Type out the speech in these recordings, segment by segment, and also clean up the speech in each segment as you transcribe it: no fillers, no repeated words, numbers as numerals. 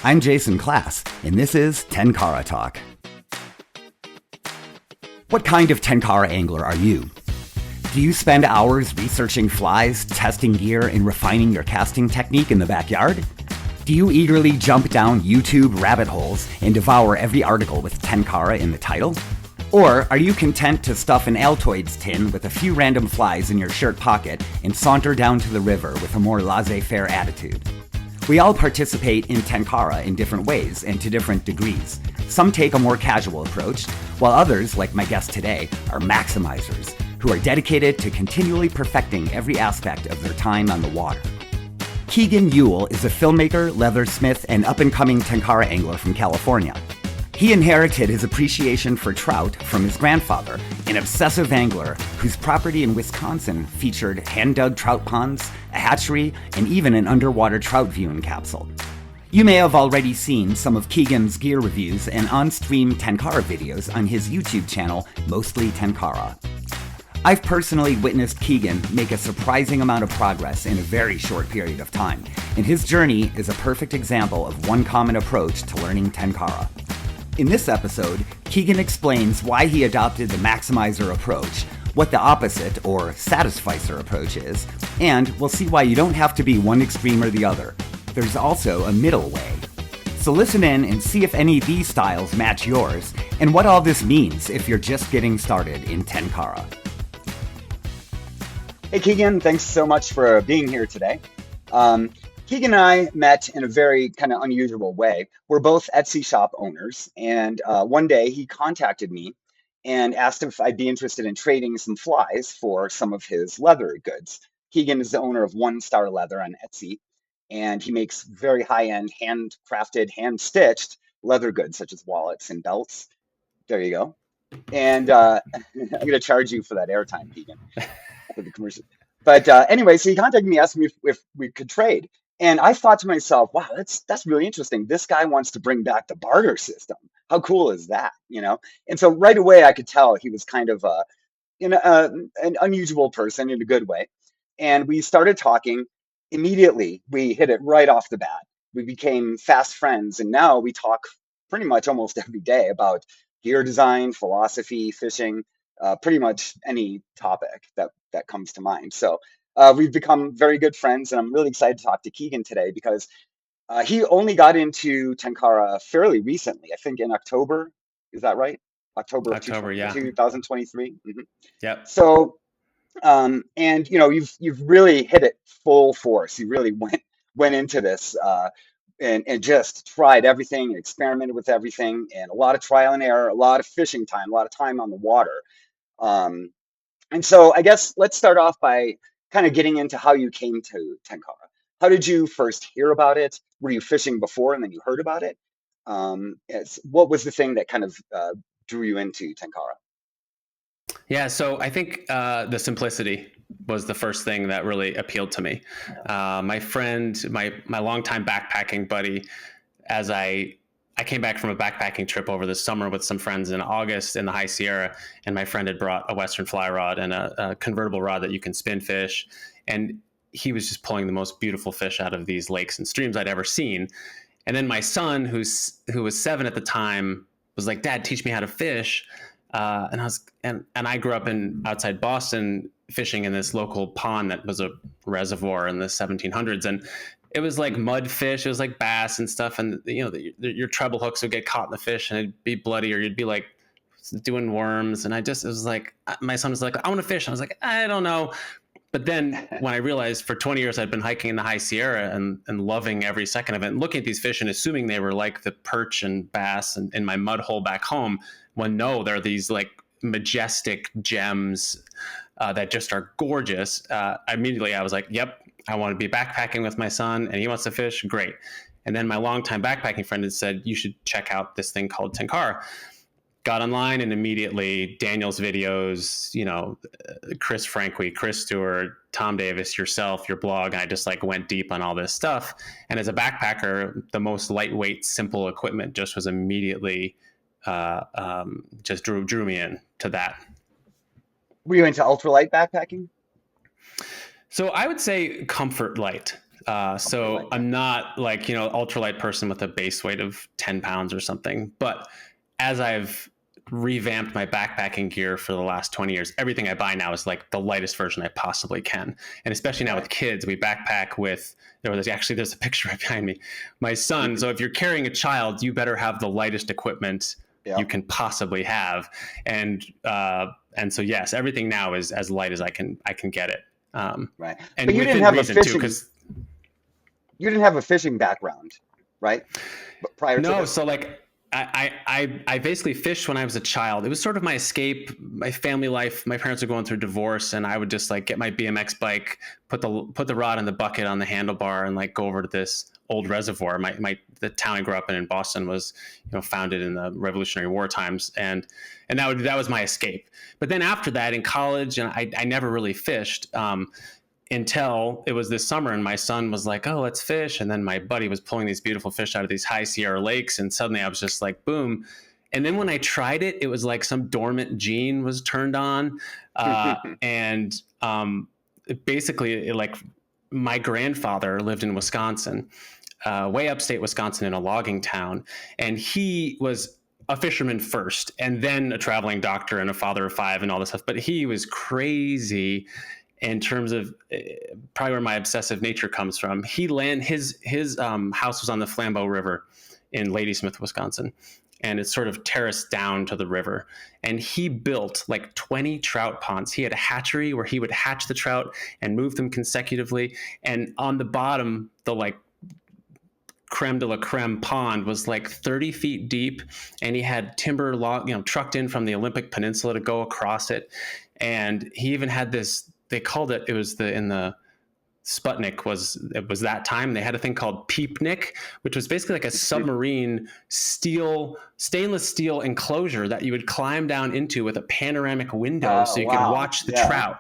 I'm Jason Class, and this is Tenkara Talk. What kind of Tenkara angler are you? Do you spend hours researching flies, testing gear, and refining your casting technique in the backyard? Do you eagerly jump down YouTube rabbit holes and devour every article with Tenkara in the title? Or are you content to stuff an Altoids tin with a few random flies in your shirt pocket and saunter down to the river with a more laissez-faire attitude? We all participate in Tenkara in different ways and to different degrees. Some take a more casual approach, while others, like my guest today, are maximizers, who are dedicated to continually perfecting every aspect of their time on the water. Keegan Ewell is a filmmaker, leathersmith, and up-and-coming Tenkara angler from California. He inherited his appreciation for trout from his grandfather, an obsessive angler whose property in Wisconsin featured hand-dug trout ponds, a hatchery, and even an underwater trout viewing capsule. You may have already seen some of Keegan's gear reviews and on-stream Tenkara videos on his YouTube channel, Mostly Tenkara. I've personally witnessed Keegan make a surprising amount of progress in a very short period of time, and his journey is a perfect example of one common approach to learning Tenkara. In this episode, Keegan explains why he adopted the maximizer approach, what the opposite, or satisficer approach is, and we'll see why you don't have to be one extreme or the other. There's also a middle way. So listen in and see if any of these styles match yours, and what all this means if you're just getting started in Tenkara. Hey Keegan, thanks so much for being here today. Keegan and I met in a very kind of unusual way. We're both Etsy shop owners, and one day he contacted me and asked if I'd be interested in trading some flies for some of his leather goods. Keegan is the owner of One Star Leather on Etsy, and he makes very high-end, handcrafted, hand-stitched leather goods such as wallets and belts. There you go. And I'm going to charge you for that airtime, Keegan, for the commercial. But anyway, so he contacted me, asked me if we could trade. And I thought to myself, wow, that's really interesting. This guy wants to bring back the barter system. How cool is that? And so right away I could tell he was kind of an unusual person in a good way. And we started talking immediately. We hit it right off the bat. We became fast friends, and now we talk pretty much almost every day about gear design, philosophy, fishing, pretty much any topic that comes to mind. So we've become very good friends, and I'm really excited to talk to Keegan today because he only got into Tenkara fairly recently. I think in October. Is that right? October of Yeah. 2023. Yep. So, and you've really hit it full force. You really went into this and just tried everything and experimented with everything, and a lot of trial and error, a lot of fishing time, a lot of time on the water. Um, and so I guess let's start off by kind of getting into how you came to Tenkara. How did you first hear about it? Were you fishing before and then you heard about it? What was the thing that kind of drew you into Tenkara? Yeah, so I think the simplicity was the first thing that really appealed to me. My friend, my longtime backpacking buddy, as I came back from a backpacking trip over the summer with some friends in August in the High Sierra, and my friend had brought a Western fly rod and a convertible rod that you can spin fish, and he was just pulling the most beautiful fish out of these lakes and streams I'd ever seen. And then my son, who was 7 at the time, was like, "Dad, teach me how to fish." And I grew up outside Boston fishing in this local pond that was a reservoir in the 1700s, and it was like mud fish. It was like bass and stuff, and your treble hooks would get caught in the fish and it'd be bloody, or you'd be like doing worms. And it was like, my son was like, "I want to fish." I was like, "I don't know." But then when I realized for 20 years I'd been hiking in the High Sierra and loving every second of it, and looking at these fish and assuming they were like the perch and bass in my mud hole back home, when no, they're these like majestic gems that just are gorgeous. Immediately I was like, yep, I want to be backpacking with my son and he wants to fish. Great. And then my longtime backpacking friend had said, you should check out this thing called Tenkara. Got online and immediately Daniel's videos, Chris Franqui, Chris Stewart, Tom Davis, yourself, your blog. And I just like went deep on all this stuff. And as a backpacker, the most lightweight, simple equipment just was immediately just drew me in to that. Were you into ultralight backpacking? So I would say comfort light. So I'm not like, ultralight person with a base weight of 10 pounds or something. But as I've revamped my backpacking gear for the last 20 years, everything I buy now is like the lightest version I possibly can. And especially now with kids, we backpack with, there's a picture right behind me, my son. So if you're carrying a child, you better have the lightest equipment you can possibly have. And so, yes, everything now is as light as I can get it. Right. And but you didn't within have reason a too, fishing, because you didn't have a fishing background, right? But prior to no, this? so like I basically fished when I was a child. It was sort of my escape, my family life. My parents were going through divorce, and I would just like get my BMX bike, put the rod in the bucket on the handlebar, and like go over to this old reservoir. The town I grew up in Boston was, founded in the Revolutionary War times, and that was my escape. But then after that, in college, and I never really fished. Until it was this summer, and my son was like, "Oh, let's fish." And then my buddy was pulling these beautiful fish out of these high Sierra lakes, and suddenly I was just like, boom. And then when I tried it, it was like some dormant gene was turned on. And basically, like, my grandfather lived in Wisconsin, way upstate Wisconsin, in a logging town. And he was a fisherman first, and then a traveling doctor and a father of 5 and all this stuff. But he was crazy in terms of probably where my obsessive nature comes from. His house was on the Flambeau River in Ladysmith, Wisconsin, and it's sort of terraced down to the river. And he built like 20 trout ponds. He had a hatchery where he would hatch the trout and move them consecutively. And on the bottom, the like creme de la creme pond was like 30 feet deep, and he had timber trucked in from the Olympic Peninsula to go across it. And he even had this, they called it, in the Sputnik it was that time, they had a thing called Peepnik, which was basically like a submarine stainless steel enclosure that you would climb down into with a panoramic window, so you could watch the trout.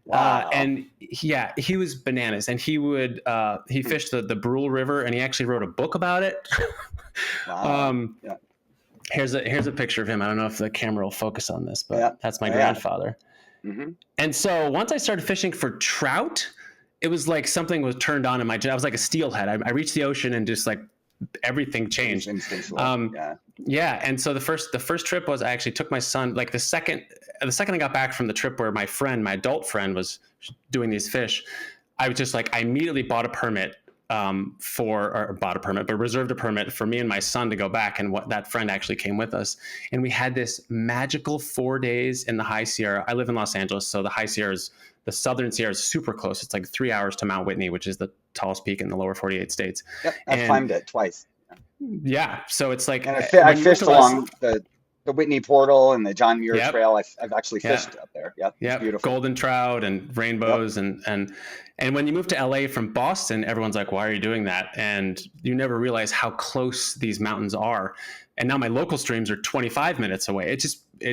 Wow. And he was bananas. And he would he fished the Brule River, and he actually wrote a book about it. Wow. Here's a picture of him. I don't know if the camera will focus on this, but that's my grandfather. Mm-hmm. And so once I started fishing for trout, it was like something was turned on in my. I was like a steelhead. I reached the ocean, and just like everything changed. And so the first trip was, I actually took my son. Like the second I got back from the trip where my adult friend was doing these fish, I was just like, I immediately bought a permit reserved a permit for me and my son to go back. And that friend actually came with us. And we had this magical 4 days in the High Sierra. I live in Los Angeles, so the High Sierra the Southern Sierra is super close. It's like 3 hours to Mount Whitney, which is the tallest peak in the lower 48 states. Yep, I've climbed it twice. Yeah, so it's like, and I fished along the Whitney Portal and the John Muir Trail. I've actually fished up there. Yeah, beautiful. Golden trout and rainbows. And when you move to LA from Boston, everyone's like, why are you doing that? And you never realize how close these mountains are. And now my local streams are 25 minutes away.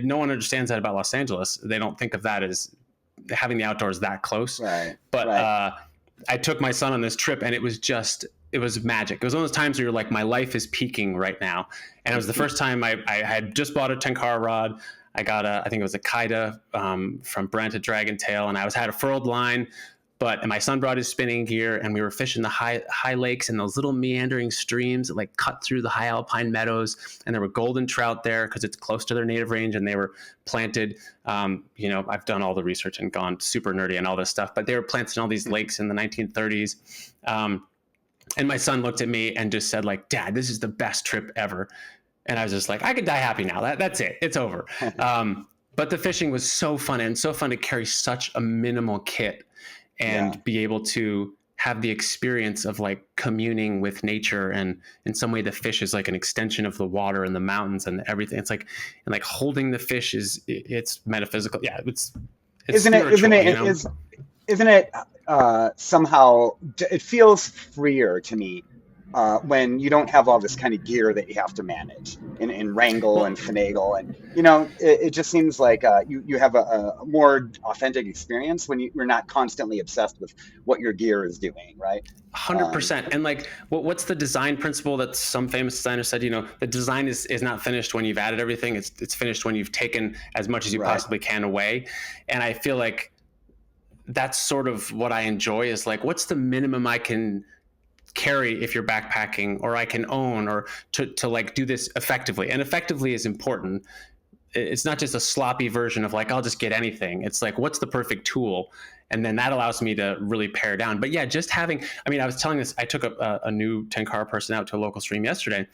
No one understands that about Los Angeles. They don't think of that as having the outdoors that close. Right. But I took my son on this trip, and it was magic. It was one of those times where you're like, my life is peaking right now. And it was the first time I had just bought a Tenkara rod. I got I think it was a Kaida from Brent at Dragon Tail, and I had a furled line. And my son brought his spinning gear, and we were fishing the high lakes and those little meandering streams that like cut through the high alpine meadows. And there were golden trout there because it's close to their native range, and they were planted. I've done all the research and gone super nerdy and all this stuff, but they were planted in all these lakes in the 1930s. And my son looked at me and just said, like, Dad, this is the best trip ever. And I was just like, I could die happy now. That's it. It's over. But the fishing was so fun, and so fun to carry such a minimal kit and be able to have the experience of like communing with nature. And in some way, the fish is like an extension of the water and the mountains and everything. It's like, and like holding the fish it's metaphysical. Yeah. It's isn't it somehow, it feels freer to me when you don't have all this kind of gear that you have to manage and wrangle and finagle. And, it just seems like you have a more authentic experience when you're not constantly obsessed with what your gear is doing, right? 100%. And like, what's the design principle that some famous designer said, the design is not finished when you've added everything. It's finished when you've taken as much as you possibly can away. And I feel like that's sort of what I enjoy, is like, what's the minimum I can carry if you're backpacking, or I can own, or to like do this effectively. And effectively is important. It's not just a sloppy version of like, I'll just get anything. It's like, what's the perfect tool? And then that allows me to really pare down. But yeah, just having, I mean, I was telling this, I took a new Tenkara person out to a local stream yesterday,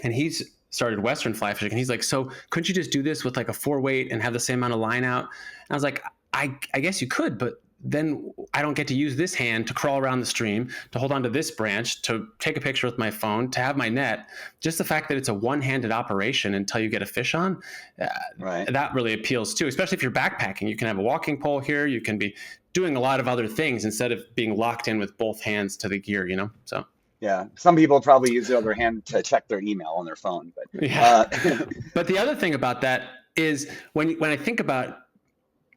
and he's started Western fly fishing. And he's like, so couldn't you just do this with like a 4-weight and have the same amount of line out? And I was like, I guess you could, but then I don't get to use this hand to crawl around the stream, to hold onto this branch, to take a picture with my phone, to have my net. Just the fact that it's a one-handed operation until you get a fish on, right. That really appeals too, especially if you're backpacking. You can have a walking pole here. You can be doing a lot of other things instead of being locked in with both hands to the gear, you know? So. Yeah, some people probably use the other hand to check their email on their phone. But yeah. But the other thing about that is when I think about,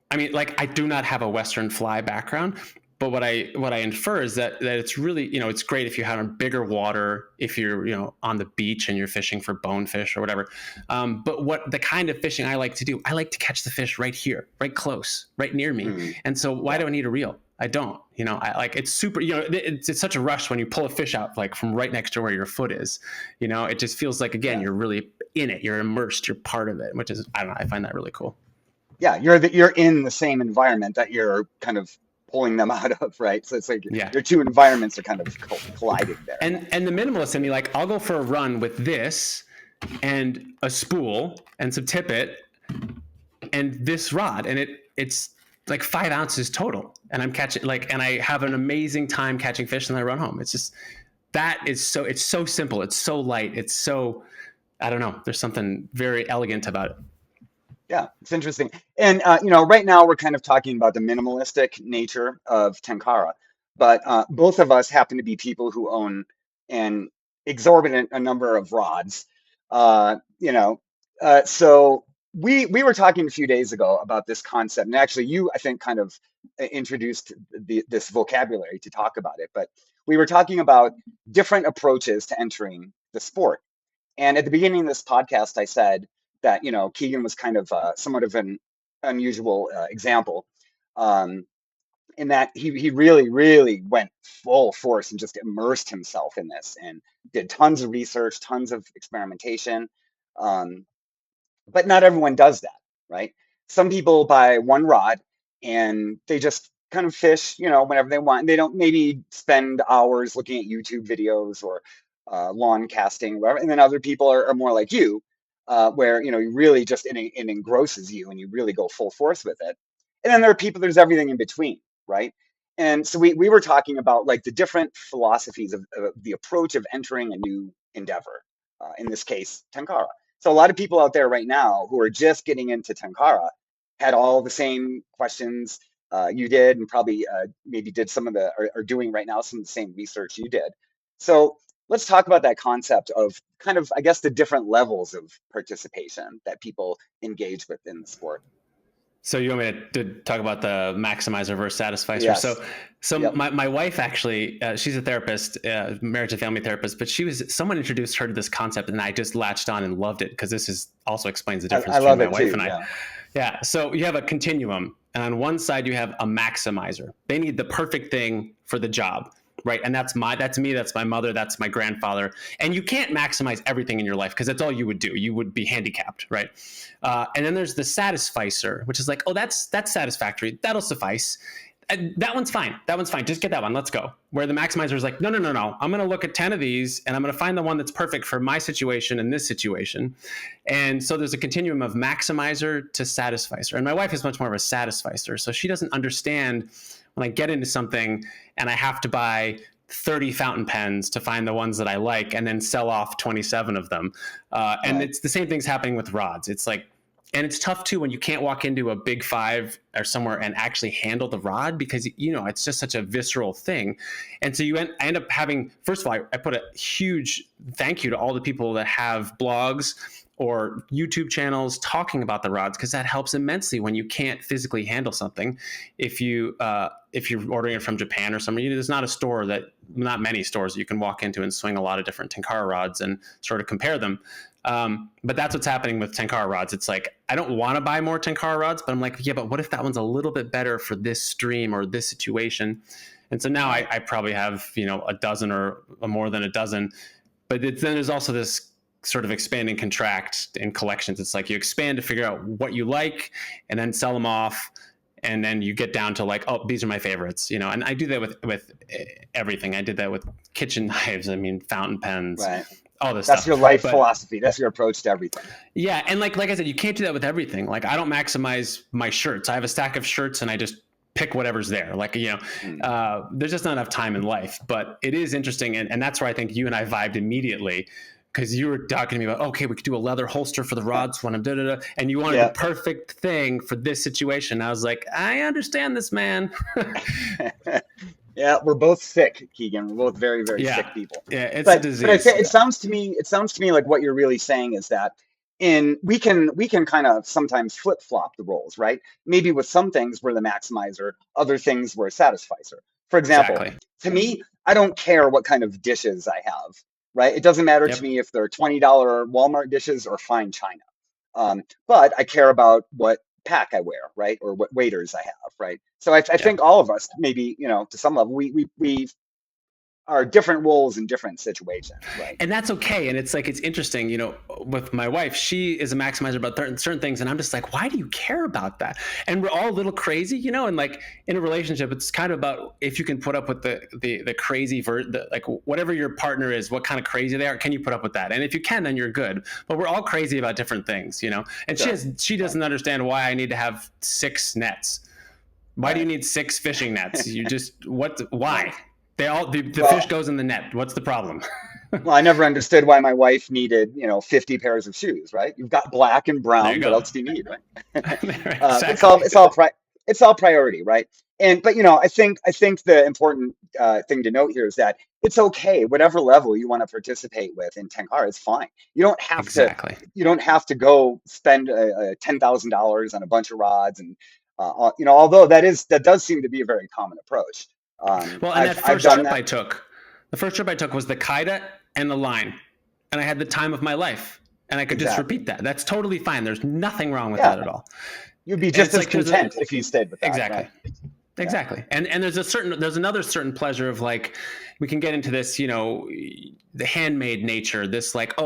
I mean, like, I do not have a Western fly background, but what I infer is that it's really, you know, it's great if you have a bigger water, if you're, you know, on the beach and you're fishing for bonefish or whatever. But what the kind of fishing I like to do, I like to catch the fish right here, right close, right near me. Mm-hmm. And so why do I need a reel? I don't, you know, I like, it's super, you know, it's such a rush when you pull a fish out, like from right next to where your foot is, you know, it just feels like, again, you're really in it, you're immersed, you're part of it, which is, I don't know, I find that really cool. Yeah, you're in the same environment that you're kind of pulling them out of, right? So it's like your two environments are kind of colliding there. And the minimalist in me, like, I'll go for a run with this and a spool and some tippet and this rod, and it's like 5 ounces total, and I'm catching, like, and I have an amazing time catching fish, and then I run home. It's just, it's so simple, it's so light, it's so, I don't know, there's something very elegant about it. Yeah, it's interesting. And, you know, right now we're kind of talking about the minimalistic nature of Tenkara, but both of us happen to be people who own an exorbitant a number of rods, you know. So we were talking a few days ago about this concept, and actually you, I think, kind of introduced this vocabulary to talk about it, but we were talking about different approaches to entering the sport. And at the beginning of this podcast, I said that, you know, Keegan was kind of somewhat of an unusual example, in that he really, really went full force and just immersed himself in this and did tons of research, tons of experimentation. But not everyone does that, right? Some people buy one rod and they just kind of fish, you know, whenever they want. And they don't maybe spend hours looking at YouTube videos or lawn casting, whatever. And then other people are more like you, where, you know, you really just, it engrosses you and you really go full force with it. And then there are people, there's everything in between, right? And so we were talking about like the different philosophies of the approach of entering a new endeavor, in this case, Tenkara. So a lot of people out there right now who are just getting into Tenkara had all the same questions you did, and probably maybe did some of the, are doing right now some of the same research you did. So let's talk about that concept of kind of, I guess, the different levels of participation that people engage with in the sport. So you want me to talk about the maximizer versus satisficer? Yes. So yep. my wife actually, she's a therapist, marriage and family therapist, but someone introduced her to this concept, and I just latched on and loved it, because this also explains the difference between my wife and I. Yeah. So you have a continuum, and on one side you have a maximizer. They need the perfect thing for the job. Right. And that's me, that's my mother, that's my grandfather. And you can't maximize everything in your life, because that's all you would do. You would be handicapped. Right. And then there's the satisficer, which is like, oh, that's satisfactory. That'll suffice. That one's fine. Just get that one. Let's go. Where the maximizer is like, no. I'm going to look at 10 of these, and I'm going to find the one that's perfect for my situation and this situation. And so there's a continuum of maximizer to satisficer. And my wife is much more of a satisficer. So she doesn't understand when I get into something and I have to buy 30 fountain pens to find the ones that I like and then sell off 27 of them. And it's the same thing's happening with rods. It's like, and it's tough too when you can't walk into a Big Five or somewhere and actually handle the rod, because, you know, it's just such a visceral thing. And so I end up having, first of all, I put a huge thank you to all the people that have blogs or YouTube channels talking about the rods, because that helps immensely when you can't physically handle something. If you're ordering it from Japan or somewhere, there's not a store that not many stores you can walk into and swing a lot of different Tenkara rods and sort of compare them. But that's what's happening with Tenkara rods. It's like, I don't want to buy more Tenkara rods, but I'm like, yeah, but what if that one's a little bit better for this stream or this situation? And so now I probably have, a dozen or more than a dozen, but then there's also this sort of expand and contract in collections. It's like you expand to figure out what you like and then sell them off. And then you get down to like, oh, these are my favorites, and I do that with everything. I did that with kitchen knives. I mean, fountain pens, right. All this That's stuff. your life philosophy. That's your approach to everything. Yeah. And like I said, you can't do that with everything. Like, I don't maximize my shirts. I have a stack of shirts and I just pick whatever's there. Like, there's just not enough time in life, but it is interesting. And that's where I think you and I vibed immediately, because you were talking to me about, okay, we could do a leather holster for the rods when I'm and you wanted the perfect thing for this situation. I was like, I understand this, man. Yeah, we're both sick, Keegan. We're both very, very sick people. Yeah, it's a disease. But it sounds to me like what you're really saying is that we can kind of sometimes flip flop the roles, right? Maybe with some things we're the maximizer, other things we're a satisficer. For example, to me, I don't care what kind of dishes I have, right? It doesn't matter to me if they're $20 Walmart dishes or fine china. But I care about what pack I wear, right? Or what waiters I have, right? So I think all of us, maybe, to some level, we are different roles in different situations, right? And that's okay. And it's like, it's interesting, with my wife, she is a maximizer about certain things. And I'm just like, why do you care about that? And we're all a little crazy, and like in a relationship, it's kind of about if you can put up with the crazy, like whatever your partner is, what kind of crazy they are, can you put up with that? And if you can, then you're good. But we're all crazy about different things, and she doesn't understand why I need to have 6 nets. Why do you need 6 fishing nets? Why? The fish goes in the net. What's the problem? Well, I never understood why my wife needed, 50 pairs of shoes, right? You've got black and brown. What else do you need, right? Exactly. It's all priority, right? But I think the important thing to note here is that it's okay, whatever level you want to participate with in Tenkara, it's fine. You don't have to go spend $10,000 on a bunch of rods, and although that does seem to be a very common approach. The first trip I took was the Kaida and the line, and I had the time of my life, and I could just repeat that. That's totally fine. There's nothing wrong with that at all. You'd be just as content if you stayed with that. Exactly. Right? Exactly. And there's another certain pleasure of like, we can get into this, the handmade nature, this like,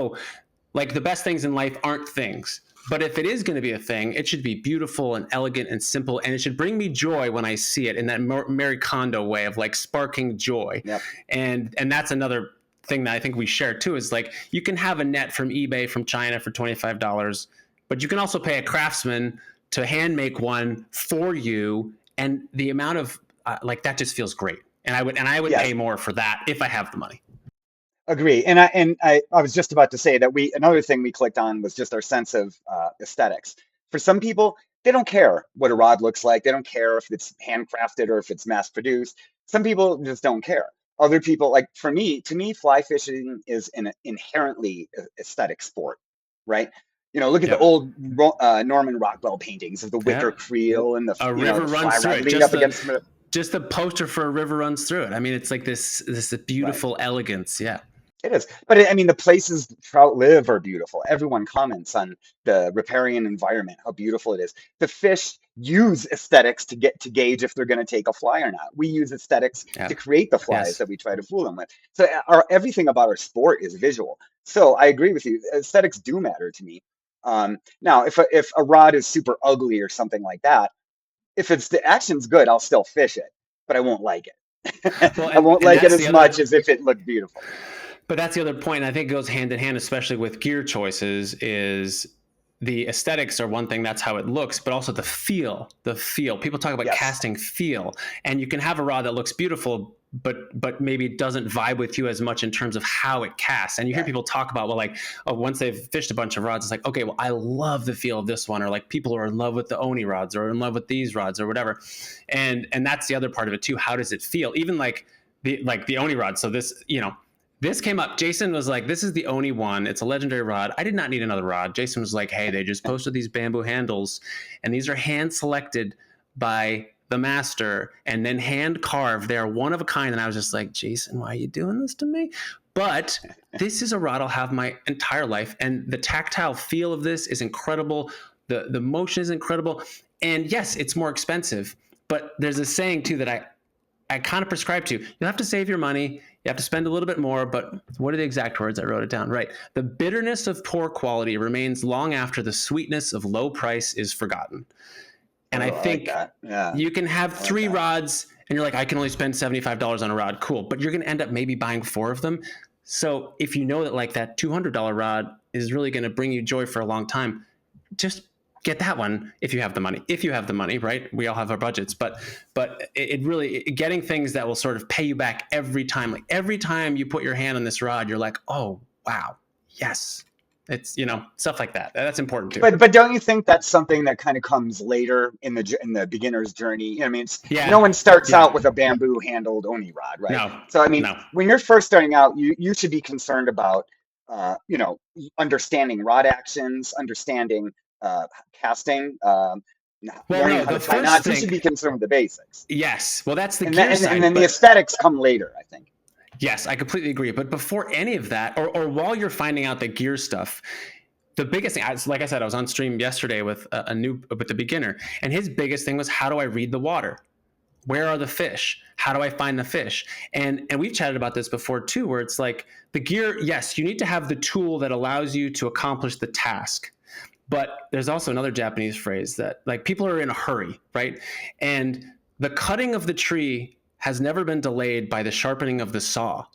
like the best things in life aren't things. But if it is going to be a thing, it should be beautiful and elegant and simple, and it should bring me joy when I see it in that Marie Kondo way of like sparking joy. Yep. And that's another thing that I think we share too, is like, you can have a net from eBay from China for $25, but you can also pay a craftsman to hand make one for you, and the amount of that just feels great. And I would pay more for that if I have the money. Agree. And I was just about to say that another thing we clicked on was just our sense of aesthetics. For some people, they don't care what a rod looks like. They don't care if it's handcrafted or if it's mass produced. Some people just don't care. Other people, like to me, fly fishing is an inherently aesthetic sport, right? Look at the old Norman Rockwell paintings of the wicker creel and the river runs through it. leaning up against just the poster for a river runs through it. I mean, it's like this beautiful elegance. Yeah. It is. But the places trout live are beautiful. Everyone comments on the riparian environment, how beautiful it is. The fish use aesthetics to gauge if they're going to take a fly or not. We use aesthetics to create the flies that we try to fool them with. So everything about our sport is visual. So I agree with you. Aesthetics do matter to me. Now, if a rod is super ugly or something like that, if the action's good, I'll still fish it, but I won't like it. I won't like it as much as if it looked beautiful. But that's the other point. I think it goes hand in hand, especially with gear choices, is the aesthetics are one thing. That's how it looks, but also the feel. People talk about casting feel, and you can have a rod that looks beautiful, but maybe it doesn't vibe with you as much in terms of how it casts. And you hear people talk about, once they've fished a bunch of rods, it's like, okay, well, I love the feel of this one, or like people are in love with the Oni rods or in love with these rods or whatever. And that's the other part of it too. How does it feel? Even like the Oni rod. So this, this came up. Jason was like, this is the Oni one. It's a legendary rod. I did not need another rod. Jason was like, hey, they just posted these bamboo handles, and these are hand selected by the master, and then hand carved. They're one of a kind. And I was just like, Jason, why are you doing this to me? But this is a rod I'll have my entire life. And the tactile feel of this is incredible. The motion is incredible. And yes, it's more expensive. But there's a saying too that I kind of prescribe to. You'll have to save your money. You have to spend a little bit more, but what are the exact words? I wrote it down. Right. The bitterness of poor quality remains long after the sweetness of low price is forgotten. And I think you can have 3 rods and you're like, I can only spend $75 on a rod. Cool. But you're going to end up maybe buying 4 of them. So if you know that like that $200 rod is really going to bring you joy for a long time, just get that one if you have the money, right? We all have our budgets, but it really, getting things that will sort of pay you back every time. Like every time you put your hand on this rod, you're like, oh, wow. Yes. It's, stuff like that. That's important too. But don't you think that's something that kind of comes later in the beginner's journey? I mean, no one starts out with a bamboo handled oni rod, right? No. So I mean, when you're first starting out, you should be concerned about, understanding rod actions, understanding casting. Learning how to tie knots. You should be concerned with the basics. Yes. Well, that's the gear side, and then the aesthetics come later, I think. Yes, I completely agree. But before any of that, or while you're finding out the gear stuff, the biggest thing, like I said, I was on stream yesterday with the beginner, and his biggest thing was, how do I read the water? Where are the fish? How do I find the fish? And we've chatted about this before too, where it's like the gear, yes, you need to have the tool that allows you to accomplish the task. But there's also another Japanese phrase that like people are in a hurry, right? And the cutting of the tree has never been delayed by the sharpening of the saw.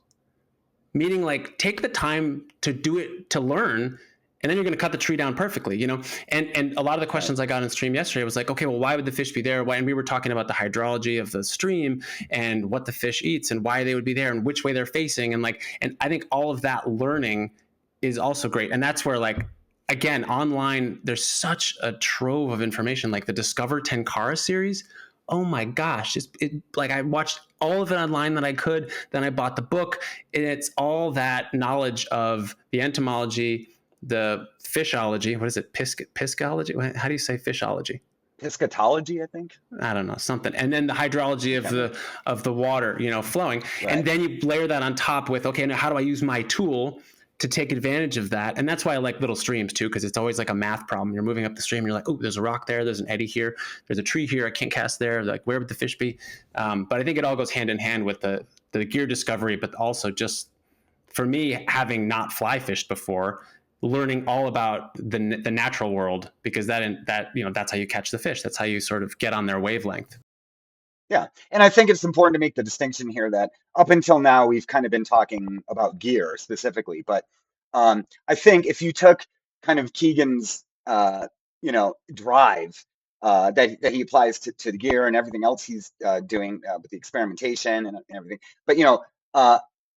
Meaning like take the time to do it, to learn, and then you're going to cut the tree down perfectly, And a lot of the questions I got on stream yesterday was like, okay, well, why would the fish be there? Why? And we were talking about the hydrology of the stream and what the fish eats and why they would be there and which way they're facing. And I think all of that learning is also great. And that's where again, online, there's such a trove of information, like the Discover Tenkara series. Oh my gosh. I watched all of it online that I could. Then I bought the book, and it's all that knowledge of the entomology, the fishology. What is it? Piscology? How do you say fishology? Piscatology, I think. I don't know, something. And then the hydrology of the water, flowing. Right. And then you layer that on top with, okay, now how do I use my tool to take advantage of that? And that's why I like little streams too, because it's always like a math problem. You're moving up the stream, you're like, oh, there's a rock there, there's an eddy here, there's a tree here, I can't cast there. Like, where would the fish be? But I think it all goes hand in hand with the gear discovery, but also just for me, having not fly fished before, learning all about the natural world, because that's how you catch the fish. That's how you sort of get on their wavelength. Yeah. And I think it's important to make the distinction here that up until now, we've kind of been talking about gear specifically. But I think if you took kind of Keegan's, drive that he applies to the gear and everything else he's doing with the experimentation and everything. But,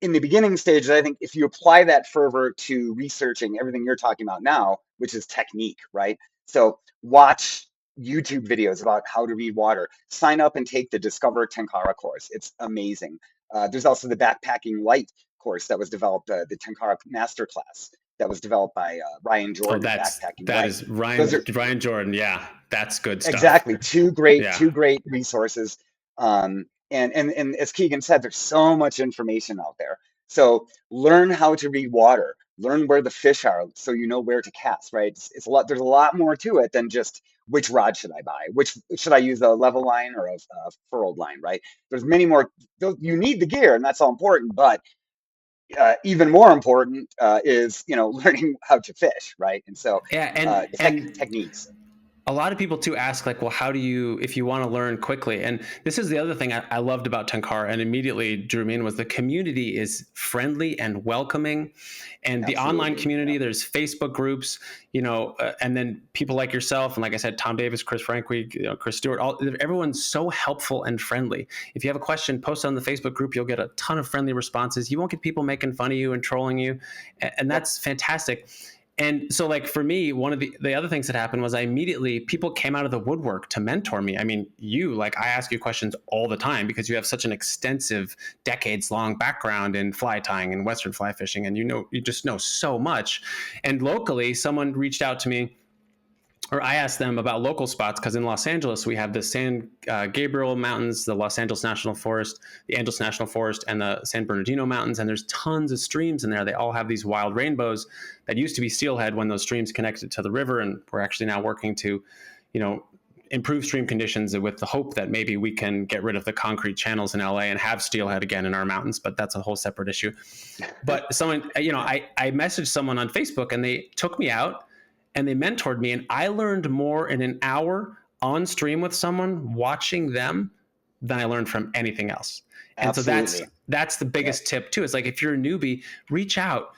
in the beginning stages, I think if you apply that fervor to researching everything you're talking about now, which is technique, right? So watch YouTube videos about how to read water. Sign up and take the Discover Tenkara course. It's amazing. There's also the Backpacking Light course that was developed, the Tenkara Masterclass that was developed by Ryan Jordan. Ryan Jordan. Yeah, that's good stuff. Exactly. Two great resources. And as Keegan said, there's so much information out there. So learn how to read water. Learn where the fish are, so you know where to cast. Right? It's a lot. There's a lot more to it than just which rod should I buy? Which should I use, a level line or a furrowed line? Right? There's many more. You need the gear, and that's all important. But even more important is learning how to fish. Right? And so techniques. A lot of people too ask like, well, how do you, if you want to learn quickly? And this is the other thing I loved about Tenkara and immediately drew me in, was the community is friendly and welcoming. And Absolutely. The online community, there's Facebook groups, and then people like yourself. And like I said, Tom Davis, Chris Franke, Chris Stewart, everyone's so helpful and friendly. If you have a question, post on the Facebook group, you'll get a ton of friendly responses. You won't get people making fun of you and trolling you. And that's fantastic. And so like for me, one of the other things that happened was people came out of the woodwork to mentor me. I mean, I ask you questions all the time because you have such an extensive decades long background in fly tying and Western fly fishing. And you just know so much. And locally, someone reached out to me or I asked them about local spots, because in Los Angeles we have the San Gabriel Mountains, the Los Angeles National Forest, the Angeles National Forest, and the San Bernardino Mountains, and there's tons of streams in there. They all have these wild rainbows that used to be steelhead when those streams connected to the river, and we're actually now working to, improve stream conditions with the hope that maybe we can get rid of the concrete channels in LA and have steelhead again in our mountains, but that's a whole separate issue. But someone, I messaged someone on Facebook and they took me out and they mentored me, and I learned more in an hour on stream with someone watching them than I learned from anything else. Absolutely. And so that's the biggest tip too. It's like, if you're a newbie, reach out,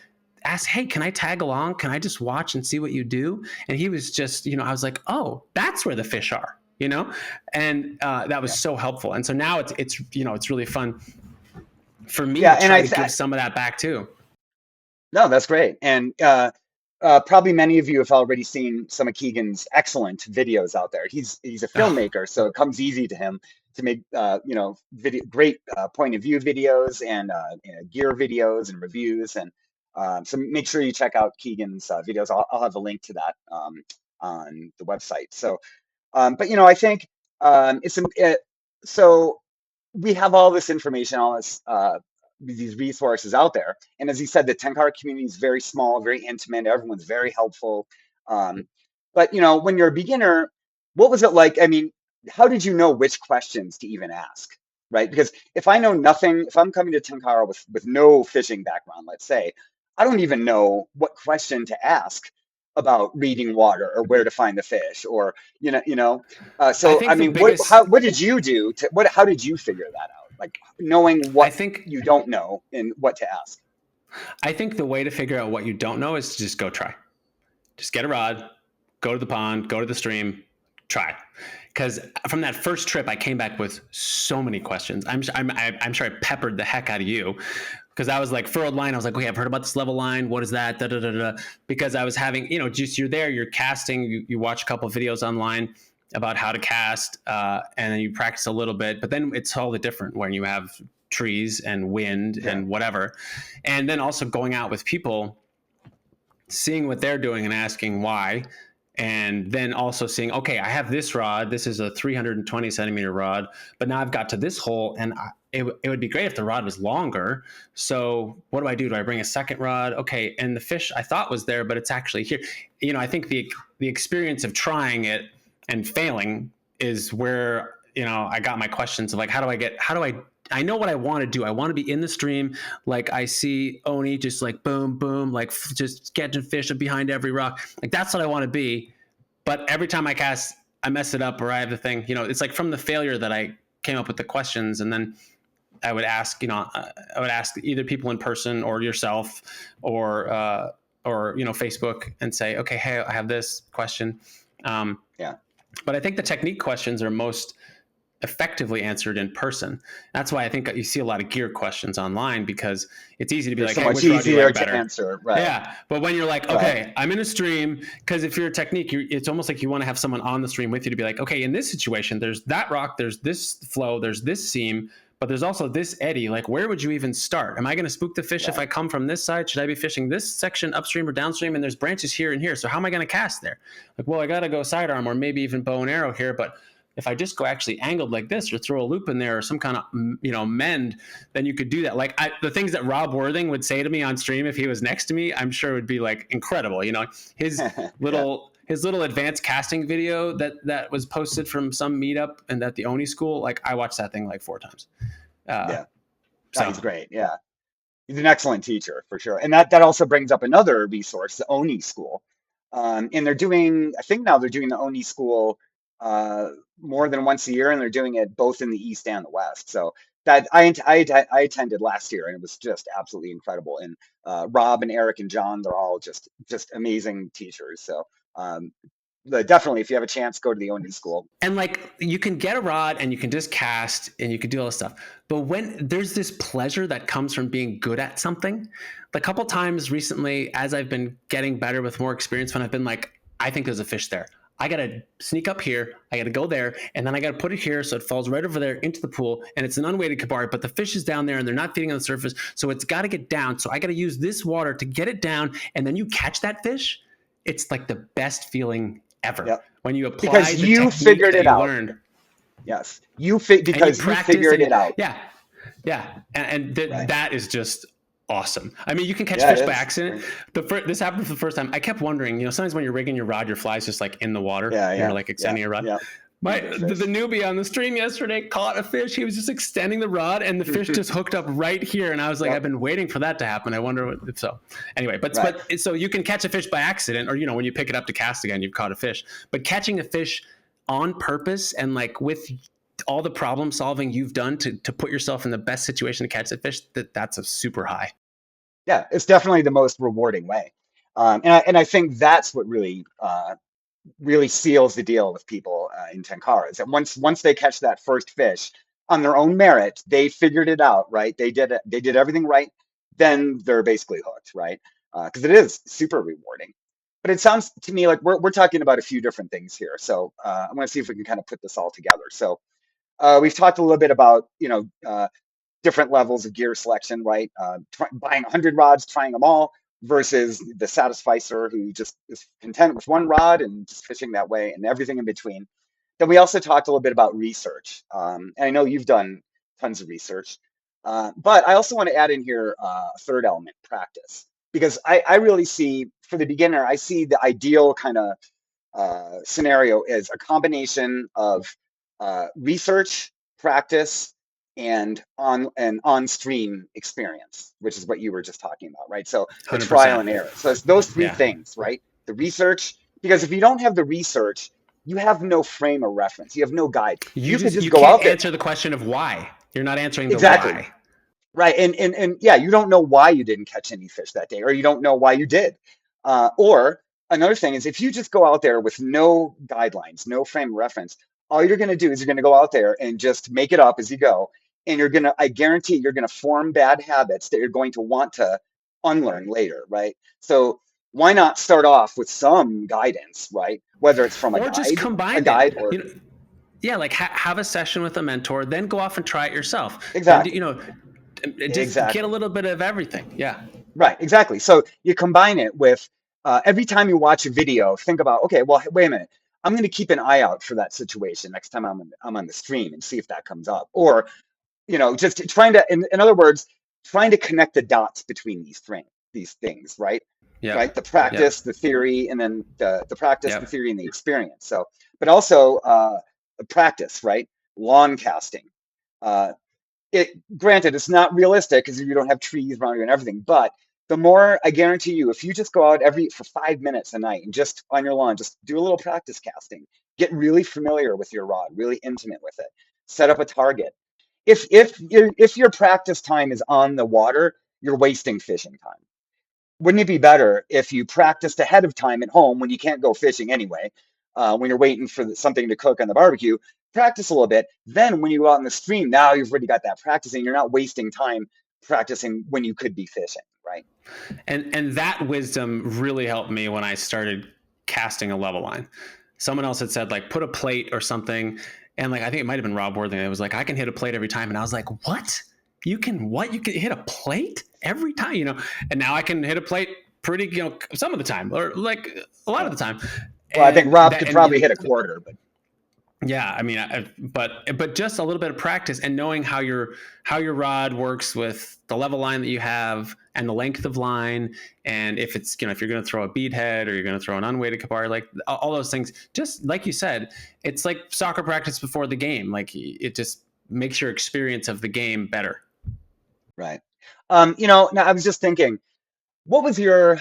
ask, hey, can I tag along? Can I just watch and see what you do? And he was just, I was like, oh, that's where the fish are, and that was so helpful. And so now it's really fun for me to try to give some of that back too. No, that's great. And probably many of you have already seen some of Keegan's excellent videos out there. He's a filmmaker, so it comes easy to him to make great point of view videos and gear videos and reviews. And so make sure you check out Keegan's videos. I'll have a link to that on the website. So, but I think so we have all this information, all this these resources out there. And as you said, the Tenkara community is very small, very intimate. Everyone's very helpful. But when you're a beginner, what was it like? I mean, how did you know which questions to even ask, right? Because if I know nothing, if I'm coming to Tenkara with no fishing background, let's say, I don't even know what question to ask about reading water or where to find the fish, or So I mean, what did you do how did you figure that out? Like knowing what you don't know and what to ask. I think the way to figure out what you don't know is to just go try. Just get a rod, go to the pond, go to the stream, try. Because from that first trip, I came back with so many questions. I'm sure I peppered the heck out of you, because I was like, furrowed line. I was like, okay, I've heard about this level line. What is that? Da, da, da, da. Because I was having, just you're there, you're casting, you watch a couple of videos online about how to cast, and then you practice a little bit. But then it's all the different when you have trees and wind and whatever. And then also going out with people, seeing what they're doing and asking why. And then also seeing, okay, I have this rod. This is a 320 centimeter rod, but now I've got to this hole, and it would be great if the rod was longer. So what do I do? Do I bring a second rod? Okay, and the fish I thought was there, but it's actually here. I think the experience of trying it and failing is where I got my questions of like, I know what I want to do. I want to be in the stream. Like I see Oni just like boom, boom, like just catching fish behind every rock. Like that's what I want to be. But every time I cast, I mess it up, or I have the thing, it's like from the failure that I came up with the questions. And then I would ask, either people in person or yourself or Facebook, and say, okay, hey, I have this question. But I think the technique questions are most effectively answered in person. That's why I think you see a lot of gear questions online, because it's easy to be like, so much easier to answer. Right. Yeah. But when you're like, okay, I'm in a stream, because if you're a technique, it's almost like you want to have someone on the stream with you to be like, okay, in this situation, there's that rock, there's this flow, there's this seam, but there's also this eddy. Like, where would you even start? Am I going to spook the fish if I come from this side? Should I be fishing this section upstream or downstream? And there's branches here and here. So how am I going to cast there? Like, well, I got to go sidearm or maybe even bow and arrow here. But if I just go actually angled like this, or throw a loop in there, or some kind of, mend, then you could do that. Like the things that Rob Worthing would say to me on stream if he was next to me, I'm sure would be like incredible. His little advanced casting video that was posted from some meetup and at the Oni school. Like I watched that thing like 4 times. Sounds great. Yeah. He's an excellent teacher for sure. And that also brings up another resource, the Oni school. And I think now they're doing the Oni school more than once a year, and they're doing it both in the East and the West. So that I attended last year, and it was just absolutely incredible. And Rob and Eric and John, they're all just amazing teachers. So definitely, if you have a chance, go to the Oni school. And like you can get a rod and you can just cast and you can do all this stuff. But when there's this pleasure that comes from being good at something, a couple times recently, as I've been getting better with more experience, when I've been like, I think there's a fish there. I got to sneak up here. I got to go there. And then I got to put it here so it falls right over there into the pool. And it's an unweighted kabari, but the fish is down there and they're not feeding on the surface. So it's got to get down. So I got to use this water to get it down. And then you catch that fish. It's like the best feeling ever. Yep. When you apply Because the you technique figured that it you out. learned Yes. and you Because you practice figured it and out. yeah, yeah, and Right. that is just awesome. I mean, you can catch Yeah, it fish by is. accident. This happened for the first time. I kept wondering, sometimes when you're rigging your rod, your fly's just like in the water Yeah, and you're yeah, like yeah, extending your rod. yeah. The newbie on the stream yesterday caught a fish. He was just extending the rod and the fish just hooked up right here. And I was like, Yep. I've been waiting for that to happen. I wonder what. So anyway, but so you can catch a fish by accident, or when you pick it up to cast again, you've caught a fish. But catching a fish on purpose and like with all the problem solving you've done to put yourself in the best situation to catch the fish, that's a super high. Yeah, it's definitely the most rewarding way. And I think that's what really seals the deal with people in Tenkara is that once they catch that first fish on their own merit, they figured it out, right? They did everything right. Then they're basically hooked, right? Because it is super rewarding. But it sounds to me like we're talking about a few different things here. So I want to see if we can kind of put this all together. So we've talked a little bit about different levels of gear selection, right? Buying 100 rods, trying them all, versus the satisficer who just is content with one rod and just fishing that way and everything in between. Then we also talked a little bit about research. And I know you've done tons of research, but I also want to add in here a third element, practice. Because I really see, for the beginner, I see the ideal kind of scenario is a combination of research, practice, and on stream experience, which is what you were just talking about, right? So the trial 100%. and error. So it's those three Yeah. things, right? The research, because if you don't have the research, you have no frame of reference. You have no guide. You could just go can't out there. answer the question of why. You're not answering the Exactly. why. Right. And yeah, you don't know why you didn't catch any fish that day, or you don't know why you did. Or another thing is if you just go out there with no guidelines, no frame of reference, all you're going to do is you're going to go out there and just make it up as you go. And I guarantee you're going to form bad habits that you're going to want to unlearn later. Right. So why not start off with some guidance, right? Whether it's from or just combine guide it. or Yeah, like have a session with a mentor, then go off and try it yourself. exactly. And just get a little bit of everything. Yeah. Right, exactly. So you combine it with every time you watch a video, think about, okay, well, wait a minute. I'm going to keep an eye out for that situation next time I'm on the stream and see if that comes up. Or, just trying to, in other words, trying to connect the dots between these things, right? Yeah. Right. The practice, the theory, and then the practice, the theory, and the experience. So, but also the practice, right? Lawn casting. Granted, it's not realistic because you don't have trees around you and everything, but the more, I guarantee you, if you just go out for 5 minutes a night and just on your lawn, just do a little practice casting, get really familiar with your rod, really intimate with it, set up a target. If your practice time is on the water, you're wasting fishing time. Wouldn't it be better if you practiced ahead of time at home when you can't go fishing anyway, when you're waiting for something to cook on the barbecue? Practice a little bit. Then when you go out in the stream, now you've already got that practicing. You're not wasting time practicing when you could be fishing, right? And that wisdom really helped me when I started casting a level line. Someone else had said, like, put a plate or something. And like, I think it might have been Rob Worthing. It was like, I can hit a plate every time. And I was like, what? You can hit a plate every time, and now I can hit a plate pretty, some of the time, or like a lot of the time. Well, I think Rob could probably hit a quarter, but yeah, I mean, but just a little bit of practice and knowing how your rod works with the level line that you have and the length of line, and if it's if you're going to throw a bead head or you're going to throw an unweighted kapar, like all those things, just like you said, it's like soccer practice before the game. Like it just makes your experience of the game better. Right. Now I was just thinking, what was your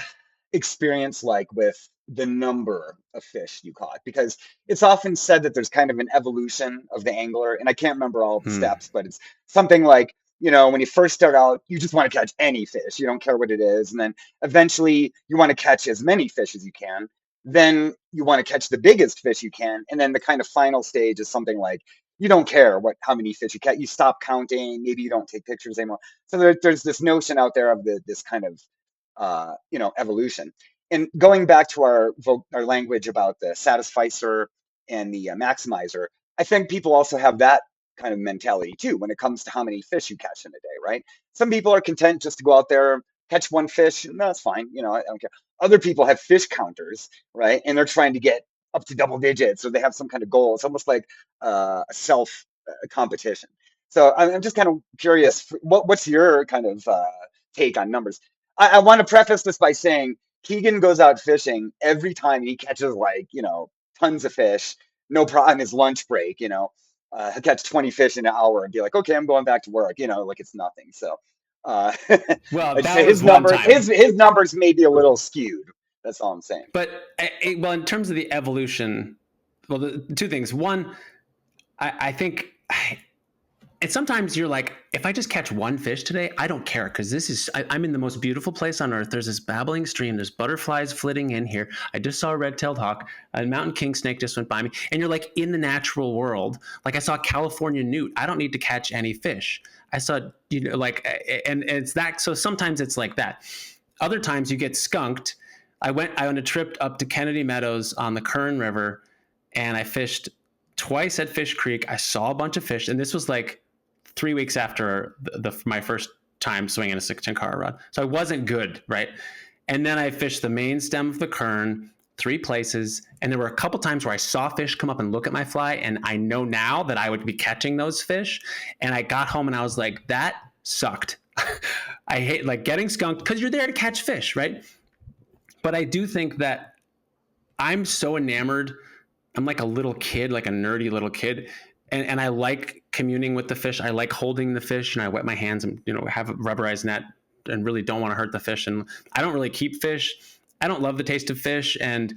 experience like with the number of fish you caught? Because it's often said that there's kind of an evolution of the angler, and I can't remember all the steps, but it's something like, when you first start out, you just want to catch any fish. You don't care what it is. And then eventually you want to catch as many fish as you can. Then you want to catch the biggest fish you can. And then the kind of final stage is something like, you don't care how many fish you catch. You stop counting. Maybe you don't take pictures anymore. So there's this notion out there of this kind of evolution. And going back to our language about the satisficer and the maximizer, I think people also have that kind of mentality too when it comes to how many fish you catch in a day, right? Some people are content just to go out there, catch one fish, and that's fine. I don't care. Other people have fish counters, right? And they're trying to get up to double digits, or they have some kind of goal. It's almost like a self competition. So I'm just kind of curious, what's your kind of take on numbers? I want to preface this by saying Keegan goes out fishing every time, and he catches like, tons of fish, no problem, on his lunch break, he'll catch 20 fish in an hour and be like, okay, I'm going back to work, like it's nothing. So uh, Well, I'd say that was one time. his numbers may be a little skewed. That's all I'm saying. But well, in terms of the evolution, well, the two things. One, I think and sometimes you're like, if I just catch one fish today, I don't care, because I'm in the most beautiful place on earth. There's this babbling stream. There's butterflies flitting in here. I just saw a red-tailed hawk. A mountain king snake just went by me. And you're like in the natural world. Like I saw a California newt. I don't need to catch any fish. I saw, and it's that. So sometimes it's like that. Other times you get skunked. I went on a trip up to Kennedy Meadows on the Kern River, and I fished twice at Fish Creek. I saw a bunch of fish, and this was like 3 weeks after my first time swinging a 6 Tenkara rod. So I wasn't good, right? And then I fished the main stem of the Kern 3 places, and there were a couple times where I saw fish come up and look at my fly, and I know now that I would be catching those fish. And I got home and I was like, that sucked. I hate like getting skunked, because you're there to catch fish, right? But I do think that I'm so enamored. I'm like a little kid, like a nerdy little kid. And I like communing with the fish. I like holding the fish, and I wet my hands and, have a rubberized net and really don't want to hurt the fish. And I don't really keep fish. I don't love the taste of fish. And,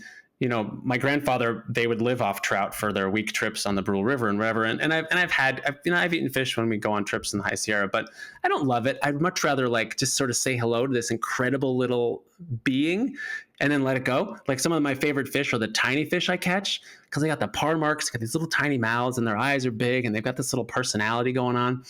my grandfather, they would live off trout for their week trips on the Brule River and whatever. And I've eaten fish when we go on trips in the High Sierra, but I don't love it. I'd much rather like just sort of say hello to this incredible little being and then let it go. Like some of my favorite fish are the tiny fish I catch, because they got the par marks, got these little tiny mouths, and their eyes are big, and they've got this little personality going on.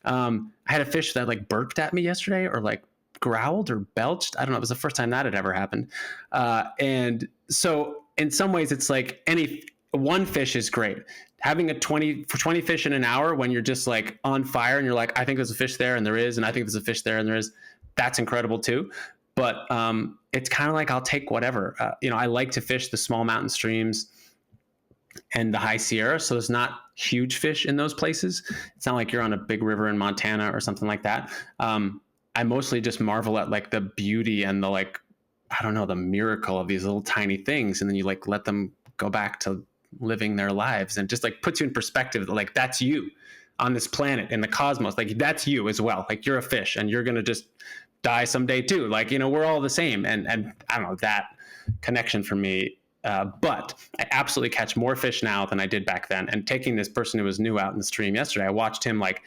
I had a fish that like burped at me yesterday, or like growled or belched. I don't know. It was the first time that had ever happened. And so in some ways it's like any one fish is great. Having 20 fish in an hour when you're just like on fire and you're like, I think there's a fish there and there is, and I think there's a fish there and there is, that's incredible too. But it's kind of like, I'll take whatever. I like to fish the small mountain streams and the High Sierra. So there's not huge fish in those places. It's not like you're on a big river in Montana or something like that. I mostly just marvel at like the beauty and the like, I don't know, the miracle of these little tiny things. And then you like let them go back to living their lives, and just like puts you in perspective that like, that's you on this planet in the cosmos. Like that's you as well. Like you're a fish and you're going to just die someday too. Like, we're all the same. And I don't know, that connection for me. But I absolutely catch more fish now than I did back then. And taking this person who was new out in the stream yesterday, I watched him like,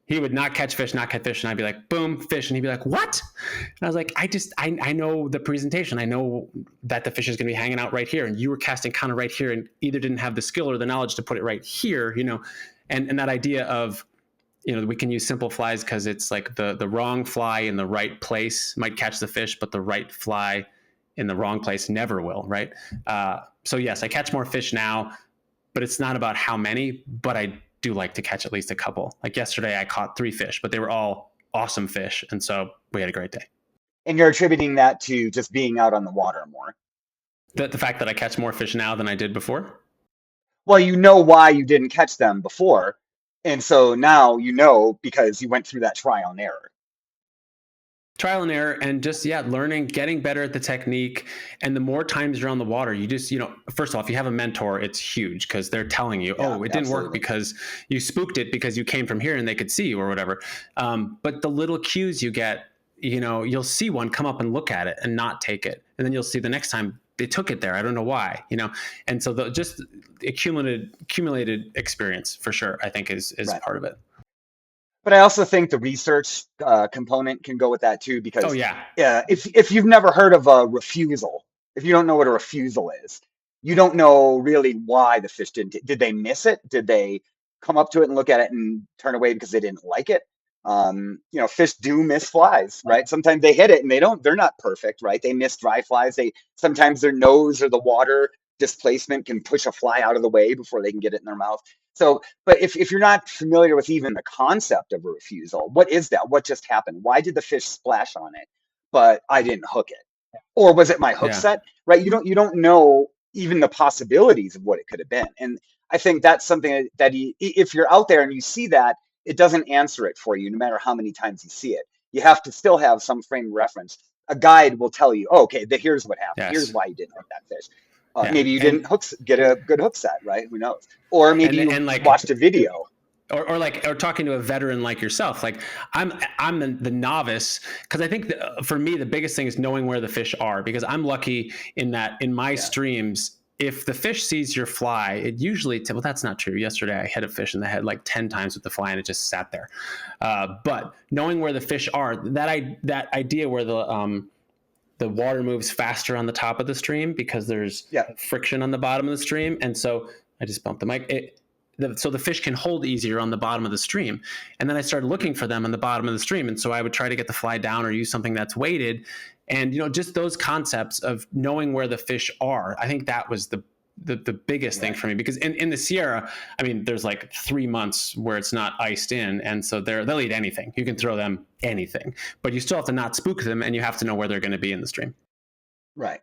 he would not catch fish. And I'd be like, boom, fish. And he'd be like, what? And I was like, I know the presentation. I know that the fish is going to be hanging out right here. And you were casting kind of right here, and either didn't have the skill or the knowledge to put it right here, and that idea of, we can use simple flies because it's like the wrong fly in the right place might catch the fish, but the right fly in the wrong place never will, right? So yes, I catch more fish now, but it's not about how many, but I do like to catch at least a couple. Like yesterday I caught 3 fish, but they were all awesome fish. And so we had a great day. And you're attributing that to just being out on the water more? The fact that I catch more fish now than I did before? Well, you know why you didn't catch them before. And so now because you went through that trial and error. Trial and error, and just learning, getting better at the technique. And the more times you're on the water, you just first of all, if you have a mentor, it's huge, because they're telling you, it didn't work because you spooked it because you came from here and they could see you or whatever. But the little cues you get, you'll see one come up and look at it and not take it, and then you'll see the next time they took it there. I don't know why, and so just accumulated experience for sure, I think is right. Part of it. But I also think the research component can go with that too, because yeah, if you've never heard of a refusal, if you don't know what a refusal is, you don't know really why the fish did they miss it? Did they come up to it and look at it and turn away because they didn't like it? Fish do miss flies, right? Sometimes they hit it and they're not perfect, right? They miss dry flies. Sometimes their nose or the water displacement can push a fly out of the way before they can get it in their mouth. So, but if you're not familiar with even the concept of a refusal, what is that? What just happened? Why did the fish splash on it, but I didn't hook it? Or was it my hook set? Right? You don't know even the possibilities of what it could have been. And I think that's something that if you're out there and you see that, it doesn't answer it for you, no matter how many times you see it. You have to still have some frame of reference. A guide will tell you, oh, okay, here's what happened. Here's Yes. why you didn't hook that fish. Yeah. Maybe you didn't get a good hook set, right? Who knows? Or maybe you like, watched a video. Or talking to a veteran like yourself. Like I'm the novice, because I think for me the biggest thing is knowing where the fish are, because I'm lucky in that in my streams, if the fish sees your fly, it usually, well, that's not true. Yesterday I hit a fish in the head like 10 times with the fly and it just sat there. But knowing where the fish are, that idea where the water moves faster on the top of the stream because there's friction on the bottom of the stream. And so I just bumped the mic. So the fish can hold easier on the bottom of the stream. And then I started looking for them on the bottom of the stream. And so I would try to get the fly down or use something that's weighted. And, just those concepts of knowing where the fish are, I think that was the biggest thing for me, because in the Sierra, I mean, there's like 3 months where it's not iced in. And so they'll eat anything. You can throw them anything, but you still have to not spook them, and you have to know where they're going to be in the stream. Right.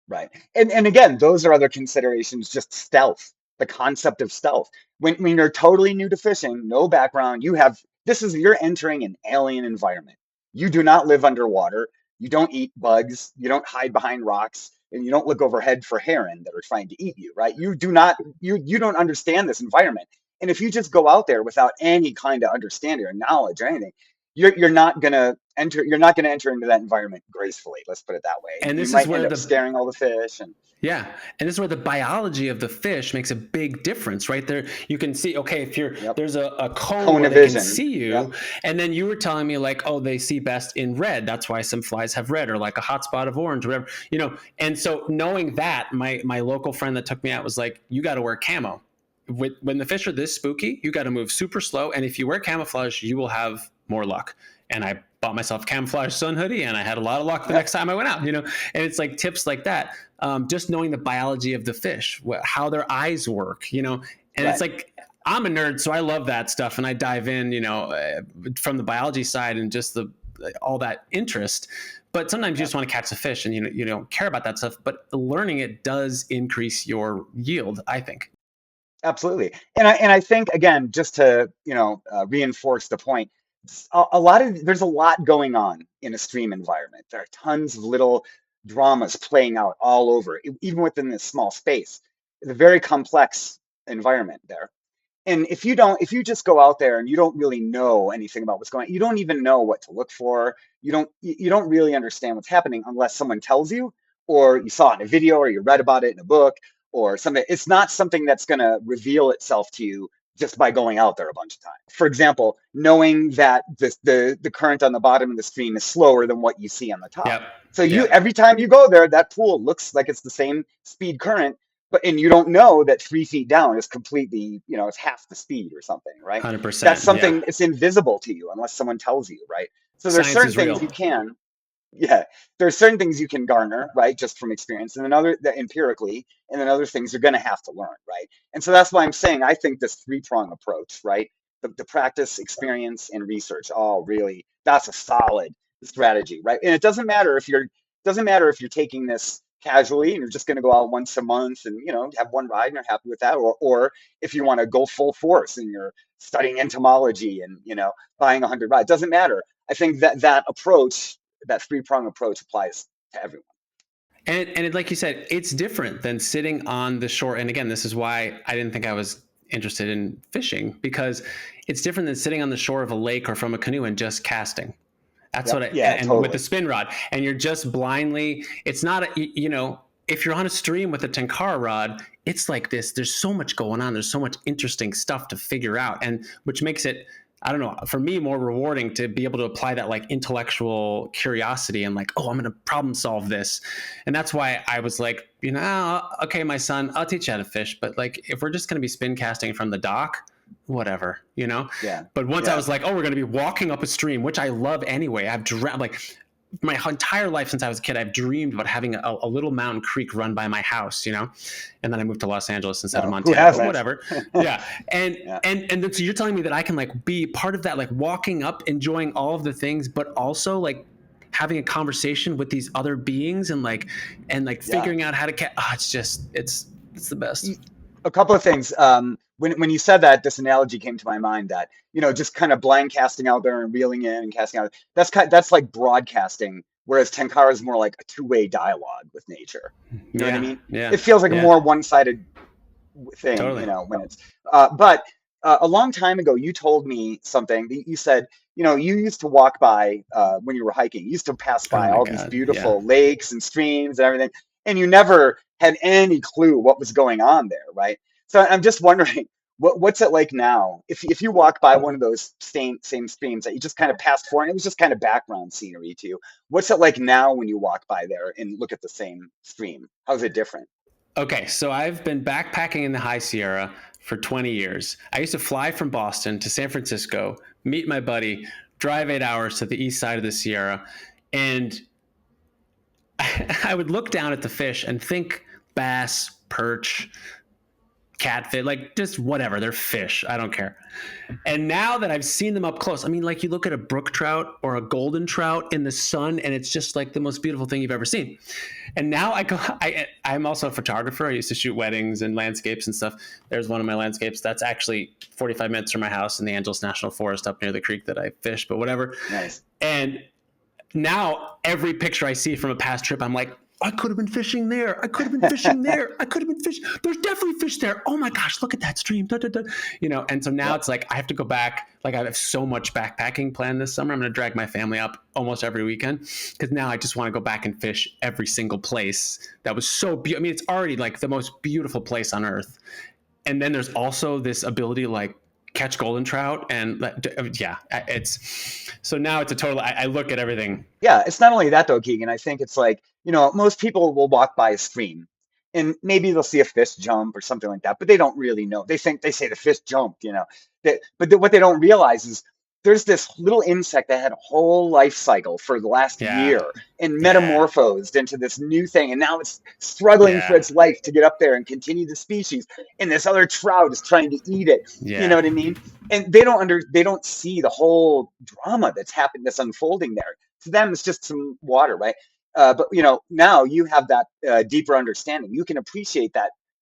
Right. And again, those are other considerations, just stealth, the concept of stealth. When you're totally new to fishing, no background, you're entering an alien environment. You do not live underwater. You don't eat bugs. You don't hide behind rocks, and you don't look overhead for heron that are trying to eat you, right? You don't understand this environment. And if you just go out there without any kind of understanding or knowledge or anything, you're not gonna enter into that environment gracefully. Let's put it that way. And you might end up scaring all the fish. And this is where the biology of the fish makes a big difference, right? There you can see, okay, if there's a cone where they can see you, and then you were telling me like, oh, they see best in red. That's why some flies have red, or like a hot spot of orange, whatever, And so knowing that, my local friend that took me out was like, you got to wear camo. When the fish are this spooky, you got to move super slow. And if you wear camouflage, you will have more luck. And I bought myself a camouflage sun hoodie, and I had a lot of luck the next time I went out, and it's like tips like that. Just knowing the biology of the fish, how their eyes work, and it's like, I'm a nerd, so I love that stuff. And I dive in, from the biology side and just all that interest. But sometimes you just want to catch the fish, and you don't care about that stuff, but learning it does increase your yield, I think. Absolutely. And I think, again, just to, reinforce the point, there's a lot going on in a stream environment. There are tons of little dramas playing out all over, even within this small space. It's a very complex environment there. And if you just go out there and you don't really know anything about what's going on, you don't even know what to look for. You don't really understand what's happening unless someone tells you, or you saw it in a video, or you read about it in a book or something. It's not something that's going to reveal itself to you just by going out there a bunch of times. For example, knowing that the current on the bottom of the stream is slower than what you see on the top. Yep. So every time you go there, that pool looks like it's the same speed current, and you don't know that 3 feet down is completely, it's half the speed or something, right? 100%. That's something it's invisible to you unless someone tells you, right? So there's certain things you can. There's certain things you can garner, right, just from experience, and empirically, and then other things you're going to have to learn, right? And so that's why I'm saying I think this 3-prong approach, right, the practice, experience, and research, really, that's a solid strategy, right? And it doesn't matter if you're taking this casually and you're just going to go out once a month and have one ride and you're happy with that, or if you want to go full force and you're studying entomology and buying 100 rides, doesn't matter. I think that approach, that 3-prong approach, applies to everyone. And like you said, it's different than sitting on the shore. And again, this is why I didn't think I was interested in fishing, because it's different than sitting on the shore of a lake or from a canoe and just casting. That's totally. With the spin rod, and you're just blindly, it's not, if you're on a stream with a Tenkara rod, it's like this, there's so much going on. There's so much interesting stuff to figure out, and which makes it, I don't know, for me, more rewarding to be able to apply that like intellectual curiosity and like, oh, I'm going to problem solve this. And that's why I was like, okay, my son, I'll teach you how to fish. But like, if we're just going to be spin casting from the dock, whatever, But once I was like, oh, we're going to be walking up a stream, which I love anyway. I've dreamt, like, my entire life since I was a kid, I've dreamed about having a little mountain creek run by my house, and then I moved to Los Angeles instead of Montana, but whatever. And so you're telling me that I can like be part of that, like walking up, enjoying all of the things, but also like having a conversation with these other beings and figuring out how to catch. Oh, it's the best. A couple of things. When you said that, this analogy came to my mind that, just kind of blind casting out there and reeling in and casting out. That's like broadcasting, whereas Tenkara is more like a two-way dialogue with nature. You know what I mean? Yeah. It feels like a more one-sided thing, Totally. when it's. But a long time ago, you told me something. You said, you used to walk by when you were hiking. You used to pass by all these beautiful lakes and streams and everything, and you never had any clue what was going on there, right? So I'm just wondering, what's it like now? If you walk by one of those same streams that you just kind of passed for, and it was just kind of background scenery to you, what's it like now when you walk by there and look at the same stream? How's it different? Okay, so I've been backpacking in the High Sierra for 20 years. I used to fly from Boston to San Francisco, meet my buddy, drive 8 hours to the east side of the Sierra, and I would look down at the fish and think bass, perch, catfish, like just whatever. They're fish. I don't care. And now that I've seen them up close, I mean, like you look at a brook trout or a golden trout in the sun, and it's just like the most beautiful thing you've ever seen. And now I'm also a photographer. I used to shoot weddings and landscapes and stuff. There's one of my landscapes. That's actually 45 minutes from my house in the Angeles National Forest up near the creek that I fish, but whatever. Nice. And now every picture I see from a past trip, I'm like, I could have been fishing there. I could have been fishing there. I could have been fishing. There's definitely fish there. Oh my gosh, look at that stream. Da, da, da. And so now it's like I have to go back. Like I have so much backpacking planned this summer. I'm going to drag my family up almost every weekend because now I just want to go back and fish every single place that was so beautiful. I mean, it's already like the most beautiful place on earth. And then there's also this ability to like catch golden trout. And it's so now it's a total, I look at everything. Yeah, it's not only that though, Keegan. I think it's like, most people will walk by a stream and maybe they'll see a fish jump or something like that, but they don't really know. They say the fish jumped, what they don't realize is there's this little insect that had a whole life cycle for the last year and metamorphosed into this new thing. And now it's struggling for its life to get up there and continue the species. And this other trout is trying to eat it. You know what I mean? And they don't see the whole drama that's happened, that's unfolding there. To them, it's just some water, right? But now you have that deeper understanding. You can appreciate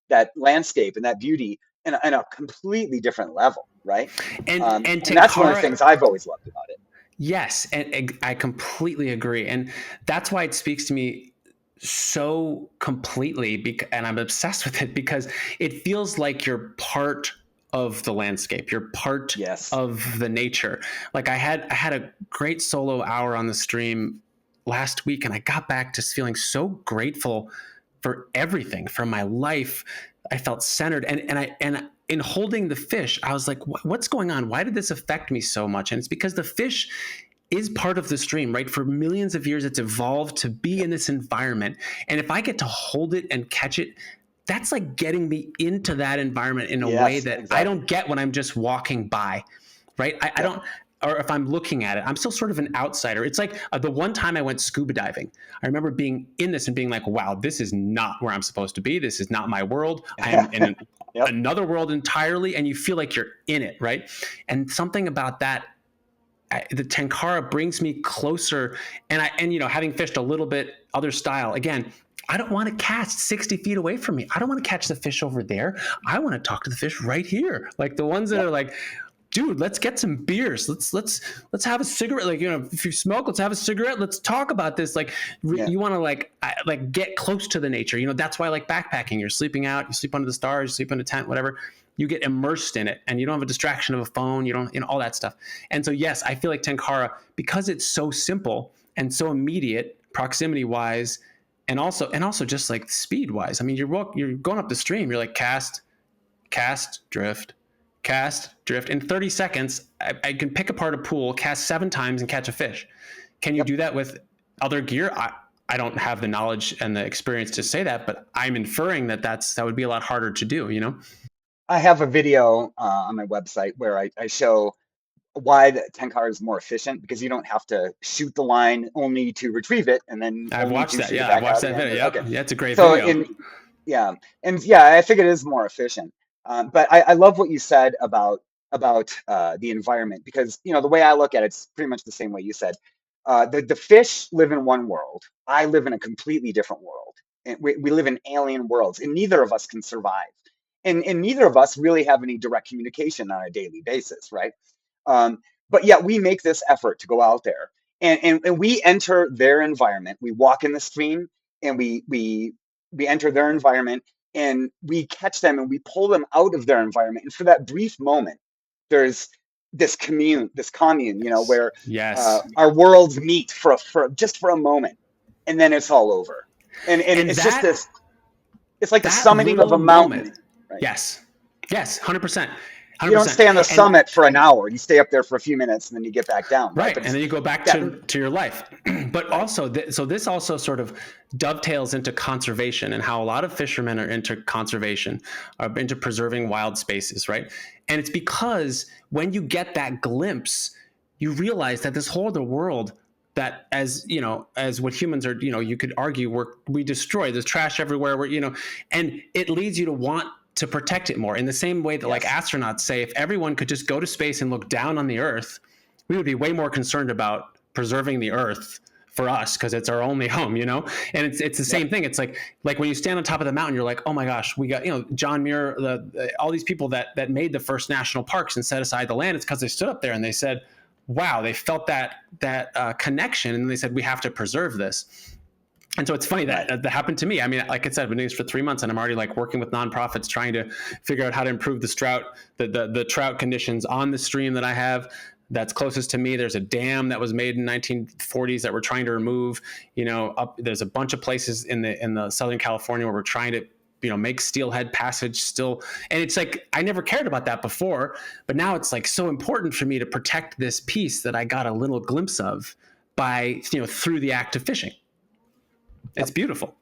that landscape and that beauty in a completely different level, right? And that's one of the things I've always loved about it. Yes, and I completely agree, and that's why it speaks to me so completely. And I'm obsessed with it because it feels like you're part of the landscape. You're part of the nature. Like I had a great solo hour on the stream last week, and I got back just feeling so grateful for everything, for my life. I felt centered, and in holding the fish, I was like, what's going on? Why did this affect me so much? And it's because the fish is part of the stream, right? For millions of years, it's evolved to be in this environment. And if I get to hold it and catch it, that's like getting me into that environment in a way that I don't get when I'm just walking by, right? I don't, or if I'm looking at it, I'm still sort of an outsider. It's like the one time I went scuba diving, I remember being in this and being like, wow, this is not where I'm supposed to be. This is not my world. I am in another world entirely. And you feel like you're in it, right? And something about that, the Tenkara brings me closer. And having fished a little bit other style, again, I don't want to cast 60 feet away from me. I don't want to catch the fish over there. I want to talk to the fish right here. Like the ones that are like, dude, let's get some beers. Let's have a cigarette. Like, if you smoke, let's have a cigarette. Let's talk about this. Like you want to like get close to the nature. That's why I like backpacking. You're sleeping out, you sleep under the stars, you sleep in a tent, whatever. You get immersed in it and you don't have a distraction of a phone. You don't, all that stuff. And so, yes, I feel like Tenkara, because it's so simple and so immediate proximity wise, and also just like speed wise. I mean, you're going up the stream, you're like cast, drift, cast, drift. In 30 seconds, I can pick apart a pool, cast 7 times, and catch a fish. Can you do that with other gear? I don't have the knowledge and the experience to say that, but I'm inferring that would be a lot harder to do, I have a video on my website where I show why the Tenkara is more efficient, because you don't have to shoot the line only to retrieve it and then I've watched that. Yeah, I've watched that video. Yeah, okay. Yeah, it's a great video. I think it is more efficient. But I love what you said about the environment, because the way I look at it, it's pretty much the same way you said. The fish live in one world. I live in a completely different world. And we live in alien worlds, and neither of us can survive. And neither of us really have any direct communication on a daily basis, right? Um, but yet we make this effort to go out there, and we enter their environment. We walk in the stream, and we enter their environment, and we catch them, and we pull them out of their environment. And for that brief moment, there's this commune, Yes. where Yes. our worlds meet for a moment, and then it's all over. And And it's just that this. It's like the that summiting of little a mountain, moment. right? Yes. Yes. 100%. You don't 100%. stay on the And summit for an hour. You stay up there for a few minutes, and then you get back down, right? right, But and it's then you go back that, to your life. But right? also, so this also sort of dovetails into conservation and how a lot of fishermen are into conservation, are into preserving wild spaces, right? And it's because when you get that glimpse, you realize that this whole other world that, as you know, as what humans are, you could argue we destroy. There's trash everywhere. And it leads you to want to protect it more, in the same way that, like, Yes. astronauts say, if everyone could just go to space and look down on the Earth, we would be way more concerned about preserving the Earth for us, because it's our only home, And it's the same Yep. thing. It's like when you stand on top of the mountain, you're like, oh my gosh, we got, John Muir, all these people that made the first national parks and set aside the land. It's because they stood up there and they said, wow, they felt that connection, and they said, we have to preserve this. And so it's funny Right. that happened to me. I mean, like I said, I've been doing this for 3 months, and I'm already like working with nonprofits trying to figure out how to improve the trout conditions on the stream that I have that's closest to me. There's a dam that was made in 1940s that we're trying to remove. There's a bunch of places in the Southern California where we're trying to make steelhead passage still. And it's like, I never cared about that before, but now it's like so important for me to protect this piece that I got a little glimpse of by, through the act of fishing. It's beautiful.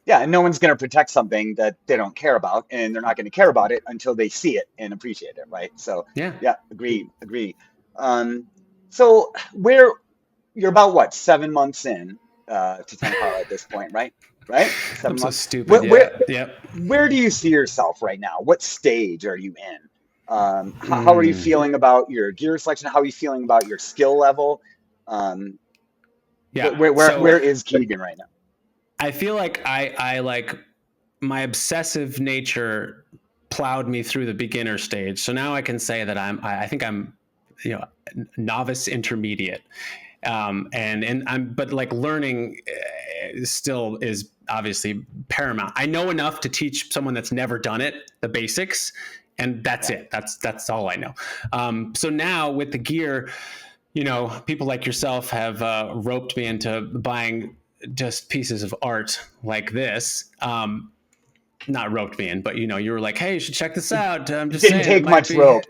Yeah, and no one's going to protect something that they don't care about, and they're not going to care about it until they see it and appreciate it, right? So, Yeah. yeah, agree. Um, so you're about what, 7 months in to Tenkara at this point, right? Right? I'm 7 months. so stupid. Yeah. Where do you see yourself right now? What stage are you in? How are you feeling about your gear selection? How are you feeling about your skill level? Um, Yeah. where is Keegan right now? I feel like I like my obsessive nature plowed me through the beginner stage. So now I can say that I think I'm, novice intermediate. And but like learning still is obviously paramount. I know enough to teach someone that's never done it, the basics, and that's it. That's all I know. So now with the gear, people like yourself have roped me into buying just pieces of art like this. Not roped me in, but you were like, hey, you should check this out. I'm just Didn't saying, take much rope.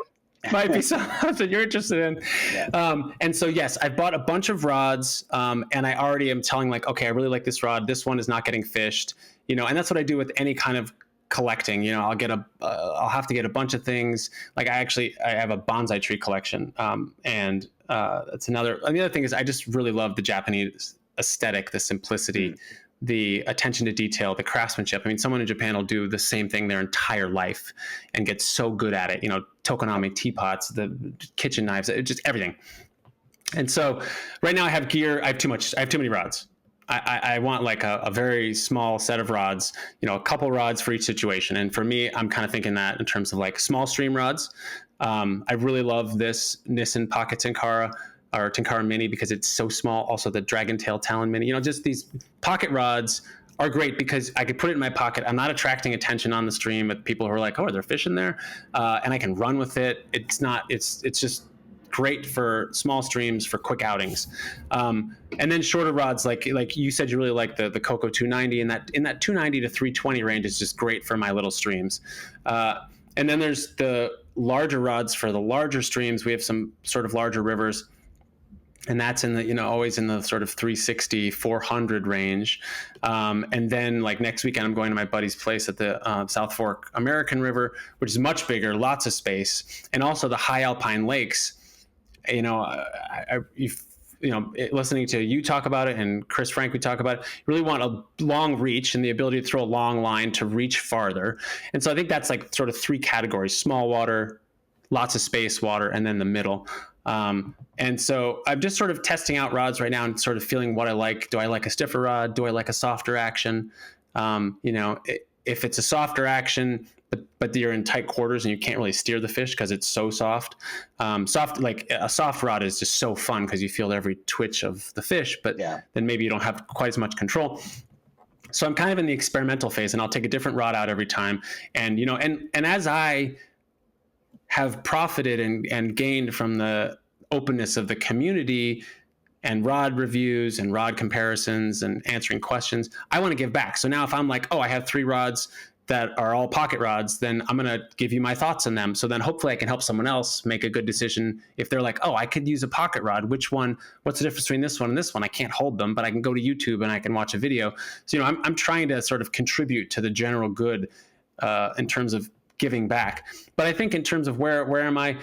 might be something you're interested in. Yeah. And so, yes, I bought a bunch of rods, and I already am telling, like, okay, I really like this rod. This one is not getting fished, and that's what I do with any kind of collecting. I'll have to get a bunch of things. Like I have a bonsai tree collection, and that's another. And the other thing is, I just really love the Japanese aesthetic, the simplicity, the attention to detail, the craftsmanship. I mean, someone in Japan will do the same thing their entire life and get so good at it. Tokonami teapots, the kitchen knives, just everything. And so right now I have gear. I have too many rods. I want like a very small set of rods, a couple rods for each situation. And for me, I'm kind of thinking that in terms of like small stream rods. I really love this Nissin Pocket Tenkara or Tenkara Mini because it's so small. Also the Dragon Tail Talon Mini, just these pocket rods are great because I could put it in my pocket. I'm not attracting attention on the stream with people who are like, oh, are there fish in there? And I can run with it. It's just great for small streams, for quick outings. And then shorter rods, like you said, you really like the Coco 290, and in that 290 to 320 range is just great for my little streams. And then there's the larger rods for the larger streams. We have some sort of larger rivers, and that's in the, always in the sort of 360, 400 range. And then like next weekend, I'm going to my buddy's place at the South Fork American River, which is much bigger, lots of space, and also the high alpine lakes. Listening to you talk about it and Chris Frank, we talk about it, you really want a long reach and the ability to throw a long line to reach farther. And so I think that's like sort of three categories: small water, lots of space water, and then the middle. And so I'm just sort of testing out rods right now and sort of feeling what I like. Do I like a stiffer rod? Do I like a softer action? If it's a softer action, but you're in tight quarters and you can't really steer the fish because it's so soft. Like a soft rod is just so fun because you feel every twitch of the fish, but then maybe you don't have quite as much control. So I'm kind of in the experimental phase, and I'll take a different rod out every time. And and as I have profited and gained from the openness of the community and rod reviews and rod comparisons and answering questions, I want to give back. So now if I'm like, oh, I have 3 rods that are all pocket rods, then I'm going to give you my thoughts on them. So then hopefully I can help someone else make a good decision. If they're like, oh, I could use a pocket rod, which one, what's the difference between this one and this one? I can't hold them, but I can go to YouTube and I can watch a video. So, I'm trying to sort of contribute to the general good in terms of giving back. But I think in terms of where am I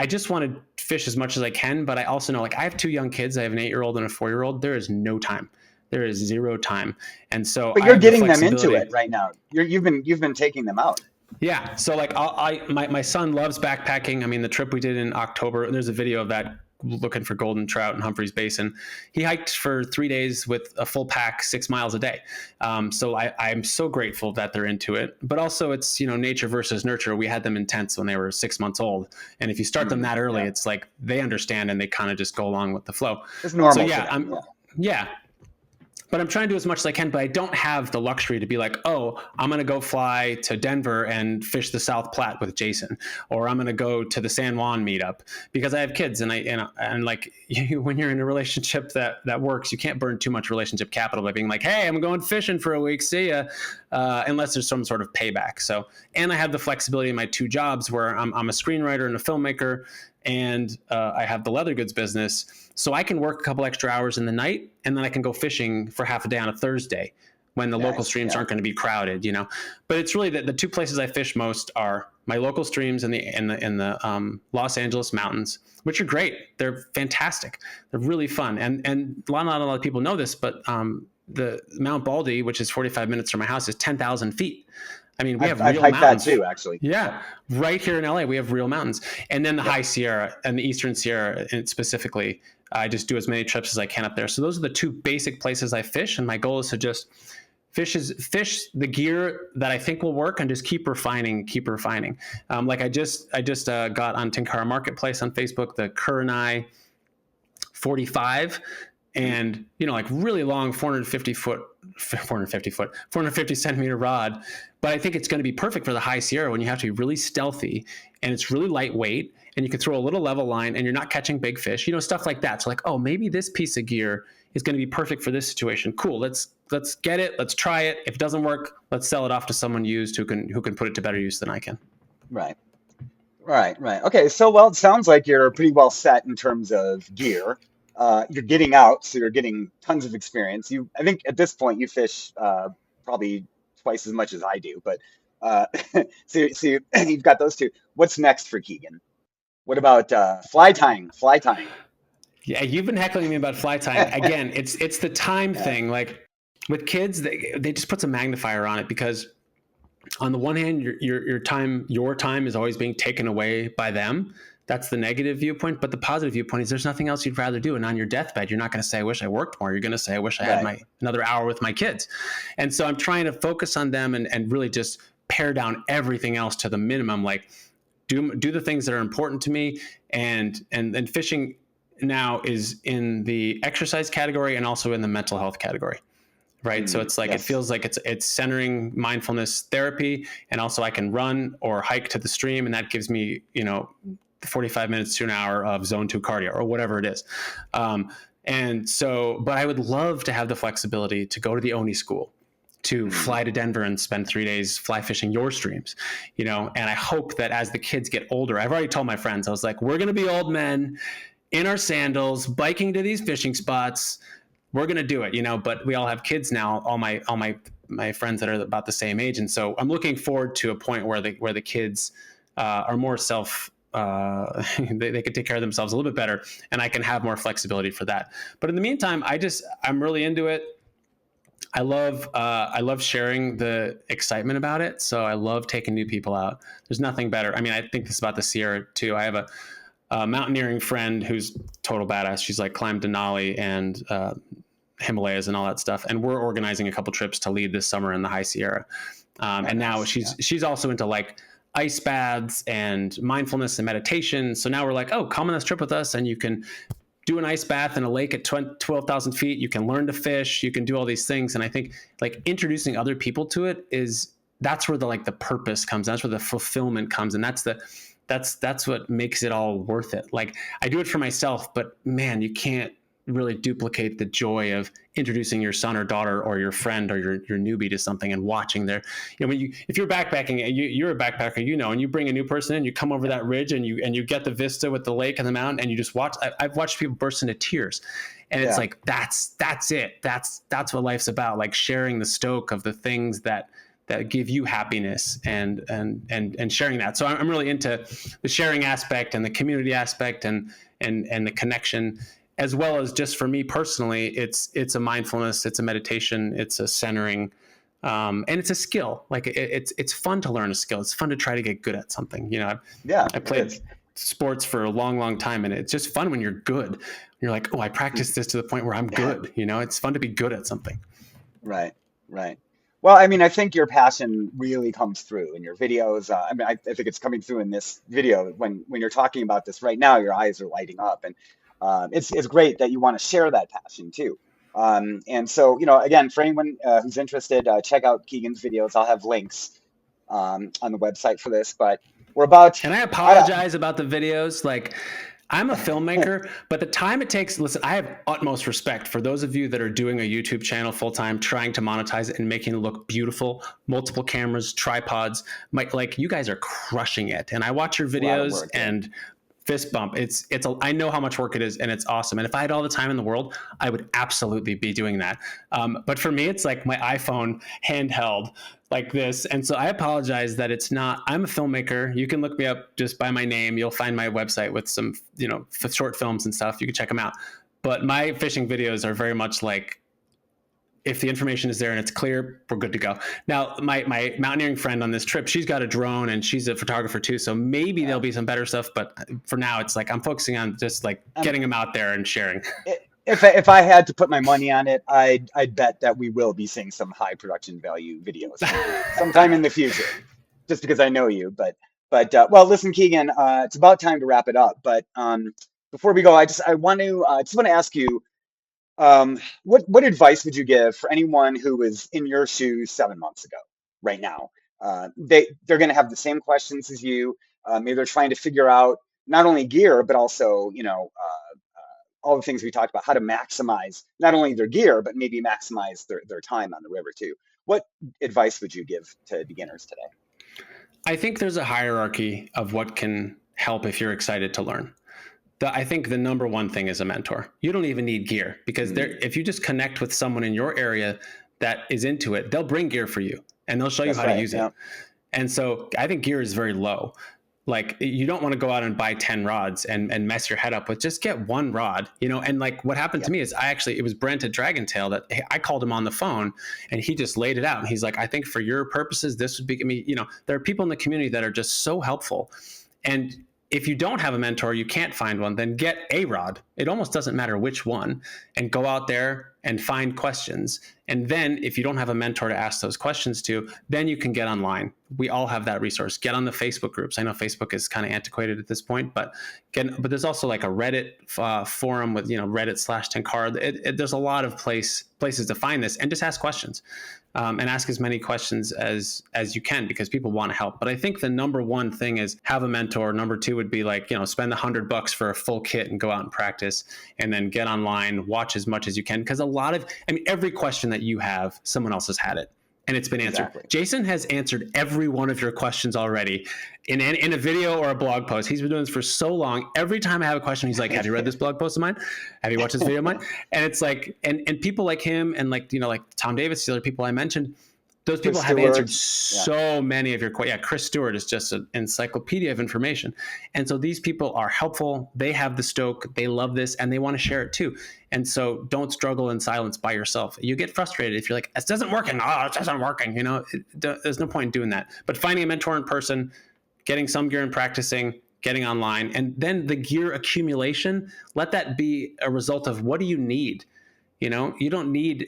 just want to fish as much as I can, but I also know, like, I have 2 young kids. I have an 8-year-old and a 4-year-old. There is no time. There is 0 time. And so but you're getting them into it right now. You've been taking them out. Yeah. So like my son loves backpacking. I mean, the trip we did in October, there's a video of that, looking for golden trout in Humphreys Basin. He hiked for 3 days with a full pack, 6 miles a day. So I'm so grateful that they're into it, but also it's, nature versus nurture. We had them in tents when they were 6 months old. And if you start them that early, it's like they understand and they kind of just go along with the flow. It's normal. So but I'm trying to do as much as I can, but I don't have the luxury to be like, oh, I'm going to go fly to Denver and fish the South Platte with Jason, or I'm going to go to the San Juan meetup, because I have kids. And like when you're in a relationship that works, you can't burn too much relationship capital by being like, hey, I'm going fishing for a week. See ya. Unless there's some sort of payback. So, and I have the flexibility in my 2 jobs where I'm a screenwriter and a filmmaker, and I have the leather goods business. So I can work a couple extra hours in the night, and then I can go fishing for half a day on a Thursday when the local streams aren't going to be crowded, But it's really the 2 places I fish most are my local streams in the Los Angeles mountains, which are great. They're fantastic. They're really fun. And not a lot of people know this, but the Mount Baldy, which is 45 minutes from my house, is 10,000 feet. I mean, we have real mountains. I've hiked that too, actually. Yeah, right here in LA, we have real mountains. And then the High Sierra and the Eastern Sierra specifically, I just do as many trips as I can up there. So those are the 2 basic places I fish. And my goal is to just fish the gear that I think will work and just keep refining. Like I just got on Tenkara Marketplace on Facebook, the Kurenai 45. And, like really long 450 centimeter rod. But I think it's going to be perfect for the High Sierra when you have to be really stealthy and it's really lightweight and you can throw a little level line and you're not catching big fish, stuff like that. So like, oh, maybe this piece of gear is going to be perfect for this situation. Cool. Let's get it. Let's try it. If it doesn't work, let's sell it off to someone used who can put it to better use than I can. Right. Okay. So, it sounds like you're pretty well set in terms of gear. You're getting out, so you're getting tons of experience. I think at this point you fish probably twice as much as I do, but so you've got those 2. What's next for Keegan? What about fly tying? Yeah, you've been heckling me about fly tying. Again, it's the time thing. Like with kids, they just put some magnifier on it, because on the one hand, your time is always being taken away by them. That's the negative viewpoint. But the positive viewpoint is there's nothing else you'd rather do. And on your deathbed, you're not going to say, I wish I worked more. You're going to say, I wish I had another hour with my kids. And so I'm trying to focus on them and really just pare down everything else to the minimum. Like do the things that are important to me. And fishing now is in the exercise category and also in the mental health category. Right. So it's like, it feels like it's centering mindfulness therapy. And also I can run or hike to the stream. And that gives me, 45 minutes to an hour of zone 2 cardio or whatever it is. And so, but I would love to have the flexibility to go to the Oni school, to fly to Denver and spend 3 days fly fishing your streams, and I hope that as the kids get older, I've already told my friends, I was like, we're going to be old men in our sandals, biking to these fishing spots. We're going to do it, but we all have kids now, all my friends that are about the same age. And so I'm looking forward to a point where the kids are more they can take care of themselves a little bit better, and I can have more flexibility for that. But in the meantime, I'm really into it. I love sharing the excitement about it. So I love taking new people out. There's nothing better. I mean, I think this about the Sierra too. I have mountaineering friend who's total badass. She's like climbed Denali and Himalayas and all that stuff. And we're organizing a couple trips to lead this summer in the High Sierra. And now she's also into like ice baths and mindfulness and meditation. So now we're like, oh, come on this trip with us, and you can do an ice bath in a lake at 12,000 feet. You can learn to fish. You can do all these things. And I think like introducing other people to it that's where the purpose comes. That's where the fulfillment comes. And that's what makes it all worth it. Like I do it for myself, but man, you can't really duplicate the joy of introducing your son or daughter or your friend or your newbie to something and watching their, if you're backpacking, you're a backpacker, and you bring a new person in, you come over that ridge and you get the vista with the lake and the mountain and you just watch. I've watched people burst into tears, and it's like, that's it. That's what life's about. Like sharing the stoke of the things that give you happiness and sharing that. So I'm really into the sharing aspect and the community aspect and the connection, as well as just for me personally, it's a mindfulness, it's a meditation, it's a centering, and it's a skill. Like it's fun to learn a skill. It's fun to try to get good at something. I played sports for a long, long time, and it's just fun when you're good. You're like, oh, I practiced this to the point where I'm good. It's fun to be good at something. Right. Well, I mean, I think your passion really comes through in your videos. I think it's coming through in this video. When you're talking about this right now, your eyes are lighting up, and it's great that you want to share that passion too. And so, again, for anyone who's interested, check out Keegan's videos. I'll have links on the website for this. But we're about. And I apologize about the videos. Like, I'm a filmmaker, but the time it takes, listen, I have utmost respect for those of you that are doing a YouTube channel full time, trying to monetize it and making it look beautiful, multiple cameras, tripods. Like you guys are crushing it. And I watch your videos and fist bump. I know how much work it is, and it's awesome. And if I had all the time in the world, I would absolutely be doing that. But for me, it's like my iPhone handheld like this. And so I apologize that it's not, I'm a filmmaker. You can look me up just by my name. You'll find my website with some, short films and stuff. You can check them out. But my fishing videos are very much like, if the information is there and it's clear, we're good to go. Now, my mountaineering friend on this trip, she's got a drone and she's a photographer too. So maybe there'll be some better stuff. But for now, it's like I'm focusing on just like getting them out there and sharing. If I had to put my money on it, I'd bet that we will be seeing some high production value videos sometime in the future, just because I know you. But well, listen, Keegan, it's about time to wrap it up. But before we go, I just want to ask you, what advice would you give for anyone who was in your shoes 7 months ago, right now? They're going to have the same questions as you. Maybe they're trying to figure out not only gear, but also, all the things we talked about, how to maximize not only their gear, but maybe maximize their time on the river too. What advice would you give to beginners today? I think there's a hierarchy of what can help if you're excited to learn. I think the number one thing is a mentor. You don't even need gear, because if you just connect with someone in your area that is into it, they'll bring gear for you and they'll show you how to use it. And so I think gear is very low. Like, you don't want to go out and buy 10 rods and mess your head up with just get one rod, and like what happened to me is it was Brent at Dragon Tail that I called him on the phone and he just laid it out. And he's like, I think for your purposes, this would be, there are people in the community that are just so helpful. And if you don't have a mentor, you can't find one, then get a rod. It almost doesn't matter which one, and go out there and find questions. And then if you don't have a mentor to ask those questions to, then you can get online. We all have that resource. Get on the Facebook groups. I know Facebook is kind of antiquated at this point, but there's also like a Reddit forum with, Reddit/Tenkara. There's a lot of places to find this, and just ask questions. And ask as many questions as you can, because people want to help. But I think the number one thing is have a mentor. Number two would be like, spend $100 for a full kit and go out and practice, and then get online, watch as much as you can. Because every question that you have, someone else has had it and it's been answered. Exactly. Jason has answered every one of your questions already in a video or a blog post. He's been doing this for so long. Every time I have a question, he's like, have you read this blog post of mine? Have you watched this video of mine? And it's like, and people like him and like Tom Davis, the other people I mentioned, those people have answered so many of your questions. Yeah, Chris Stewart is just an encyclopedia of information. And so these people are helpful. They have the stoke. They love this, and they want to share it too. And so don't struggle in silence by yourself. You get frustrated if you're like, it doesn't working. Oh, it doesn't working. There's no point in doing that. But finding a mentor in person, getting some gear and practicing, getting online, and then the gear accumulation, let that be a result of what do you need? You don't need,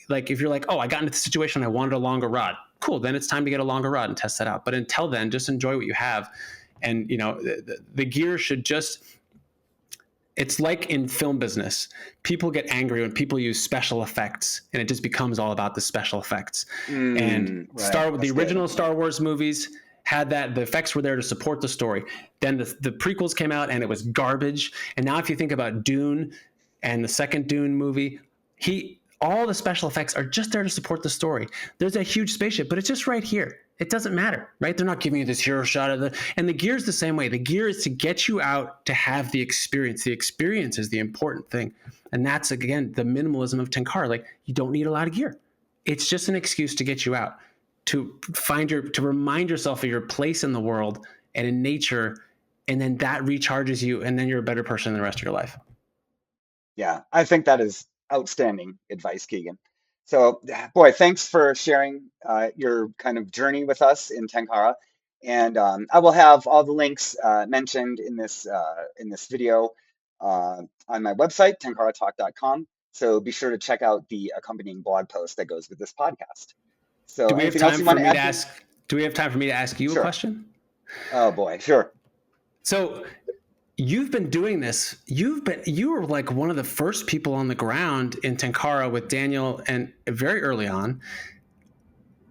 like if you're like, oh, I got into the situation, I wanted a longer rod. Cool, then it's time to get a longer rod and test that out. But until then, just enjoy what you have. And the gear should just, it's like in film business. People get angry when people use special effects, and it just becomes all about the special effects. And the original Star Wars movies had that. The effects were there to support the story. Then the prequels came out, and it was garbage. And now if you think about Dune and the second Dune movie, all the special effects are just there to support the story. There's a huge spaceship, but it's just right here. It doesn't matter, right? They're not giving you this hero shot and the gear is the same way. The gear is to get you out to have the experience. The experience is the important thing. And that's, again, the minimalism of Tenkara. Like, you don't need a lot of gear. It's just an excuse to get you out, to remind yourself of your place in the world and in nature. And then that recharges you. And then you're a better person the rest of your life. Yeah, I think that is outstanding advice, Keegan. So, boy, thanks for sharing your kind of journey with us in Tenkara. And I will have all the links mentioned in this video on my website, tenkaratalk.com. So be sure to check out the accompanying blog post that goes with this podcast. So, do we have time for me to ask? Do we have time for me to ask you a question? Oh boy, sure. So, you've been doing this. You were like one of the first people on the ground in Tenkara with Daniel, and very early on.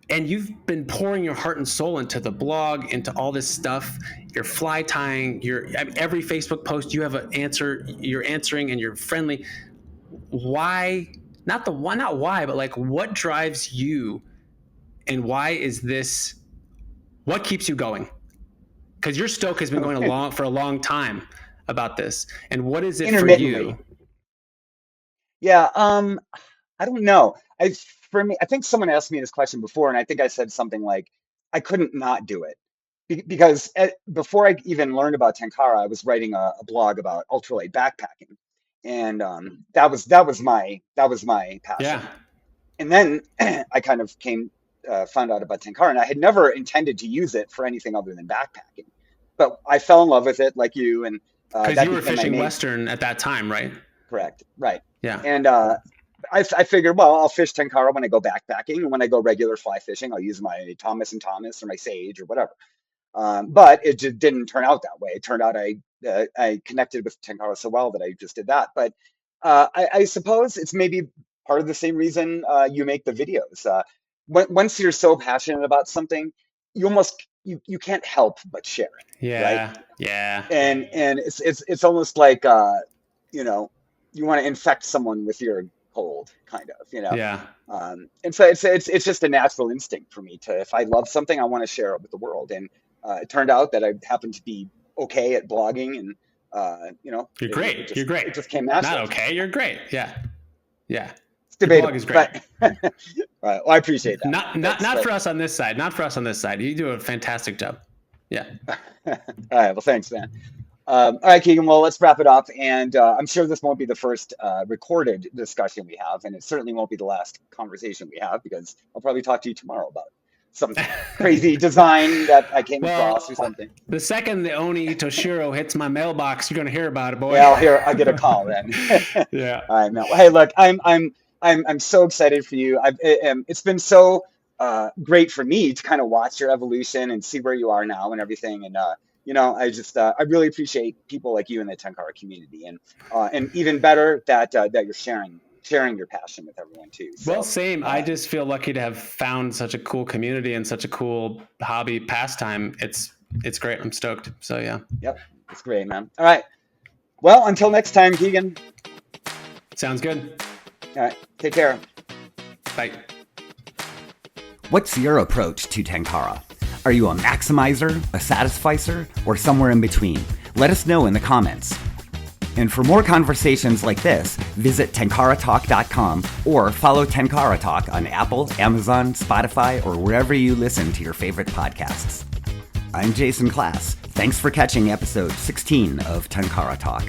And you've been pouring your heart and soul into the blog, into all this stuff. You're fly tying. Every Facebook post you have an answer. You're answering, and you're friendly. Why? Not why, but like, what drives you, and why is this? What keeps you going? Because your stoke has been going for a long time about this. And what is it for you? Yeah, I don't know. For me, I think someone asked me this question before, and I think I said something like, I couldn't not do it. Because before I even learned about Tenkara, I was writing a blog about ultralight backpacking. And that was my passion. Yeah. And then I kind of found out about Tenkara, and I had never intended to use it for anything other than backpacking. But I fell in love with it, like you, and because you were fishing Western at that time, right? Correct, right. Yeah. And I figured, well, I'll fish Tenkara when I go backpacking, and when I go regular fly fishing, I'll use my Thomas and Thomas or my Sage or whatever. But it just didn't turn out that way. It turned out I connected with Tenkara so well that I just did that. But I suppose it's maybe part of the same reason you make the videos. Once you're so passionate about something, you almost you can't help but share it. Yeah. Right? Yeah. And it's almost like you want to infect someone with your cold, kind of, Yeah. And so it's just a natural instinct for me if I love something, I want to share it with the world. And it turned out that I happened to be okay at blogging, and you're great. You're great. It just came naturally. Not okay. You're great. Yeah. Yeah. It's debatable. Blog is great. But, well, I appreciate that. Not for us on this side. Not for us on this side. You do a fantastic job. Yeah. All right. Well, thanks, man. All right, Keegan. Well, let's wrap it up. And I'm sure this won't be the first recorded discussion we have, and it certainly won't be the last conversation we have, because I'll probably talk to you tomorrow about some crazy design that I came across or something. The second the Oni Toshiro hits my mailbox, you're gonna hear about it, boy. Yeah, I'll get a call then. Yeah. All right, man. Well, hey, look, I'm so excited for you. It's been so great for me to kind of watch your evolution and see where you are now and everything. And I really appreciate people like you in the Tenkara community, and even better that you're sharing your passion with everyone too. So, well, same. I just feel lucky to have found such a cool community and such a cool hobby pastime. It's great. I'm stoked. So yeah. Yep. It's great, man. All right. Well, until next time, Keegan. Sounds good. All right. Take care. Bye. What's your approach to Tenkara? Are you a maximizer, a satisficer, or somewhere in between? Let us know in the comments. And for more conversations like this, visit tenkaratalk.com or follow Tenkara Talk on Apple, Amazon, Spotify, or wherever you listen to your favorite podcasts. I'm Jason Klass. Thanks for catching episode 16 of Tenkara Talk.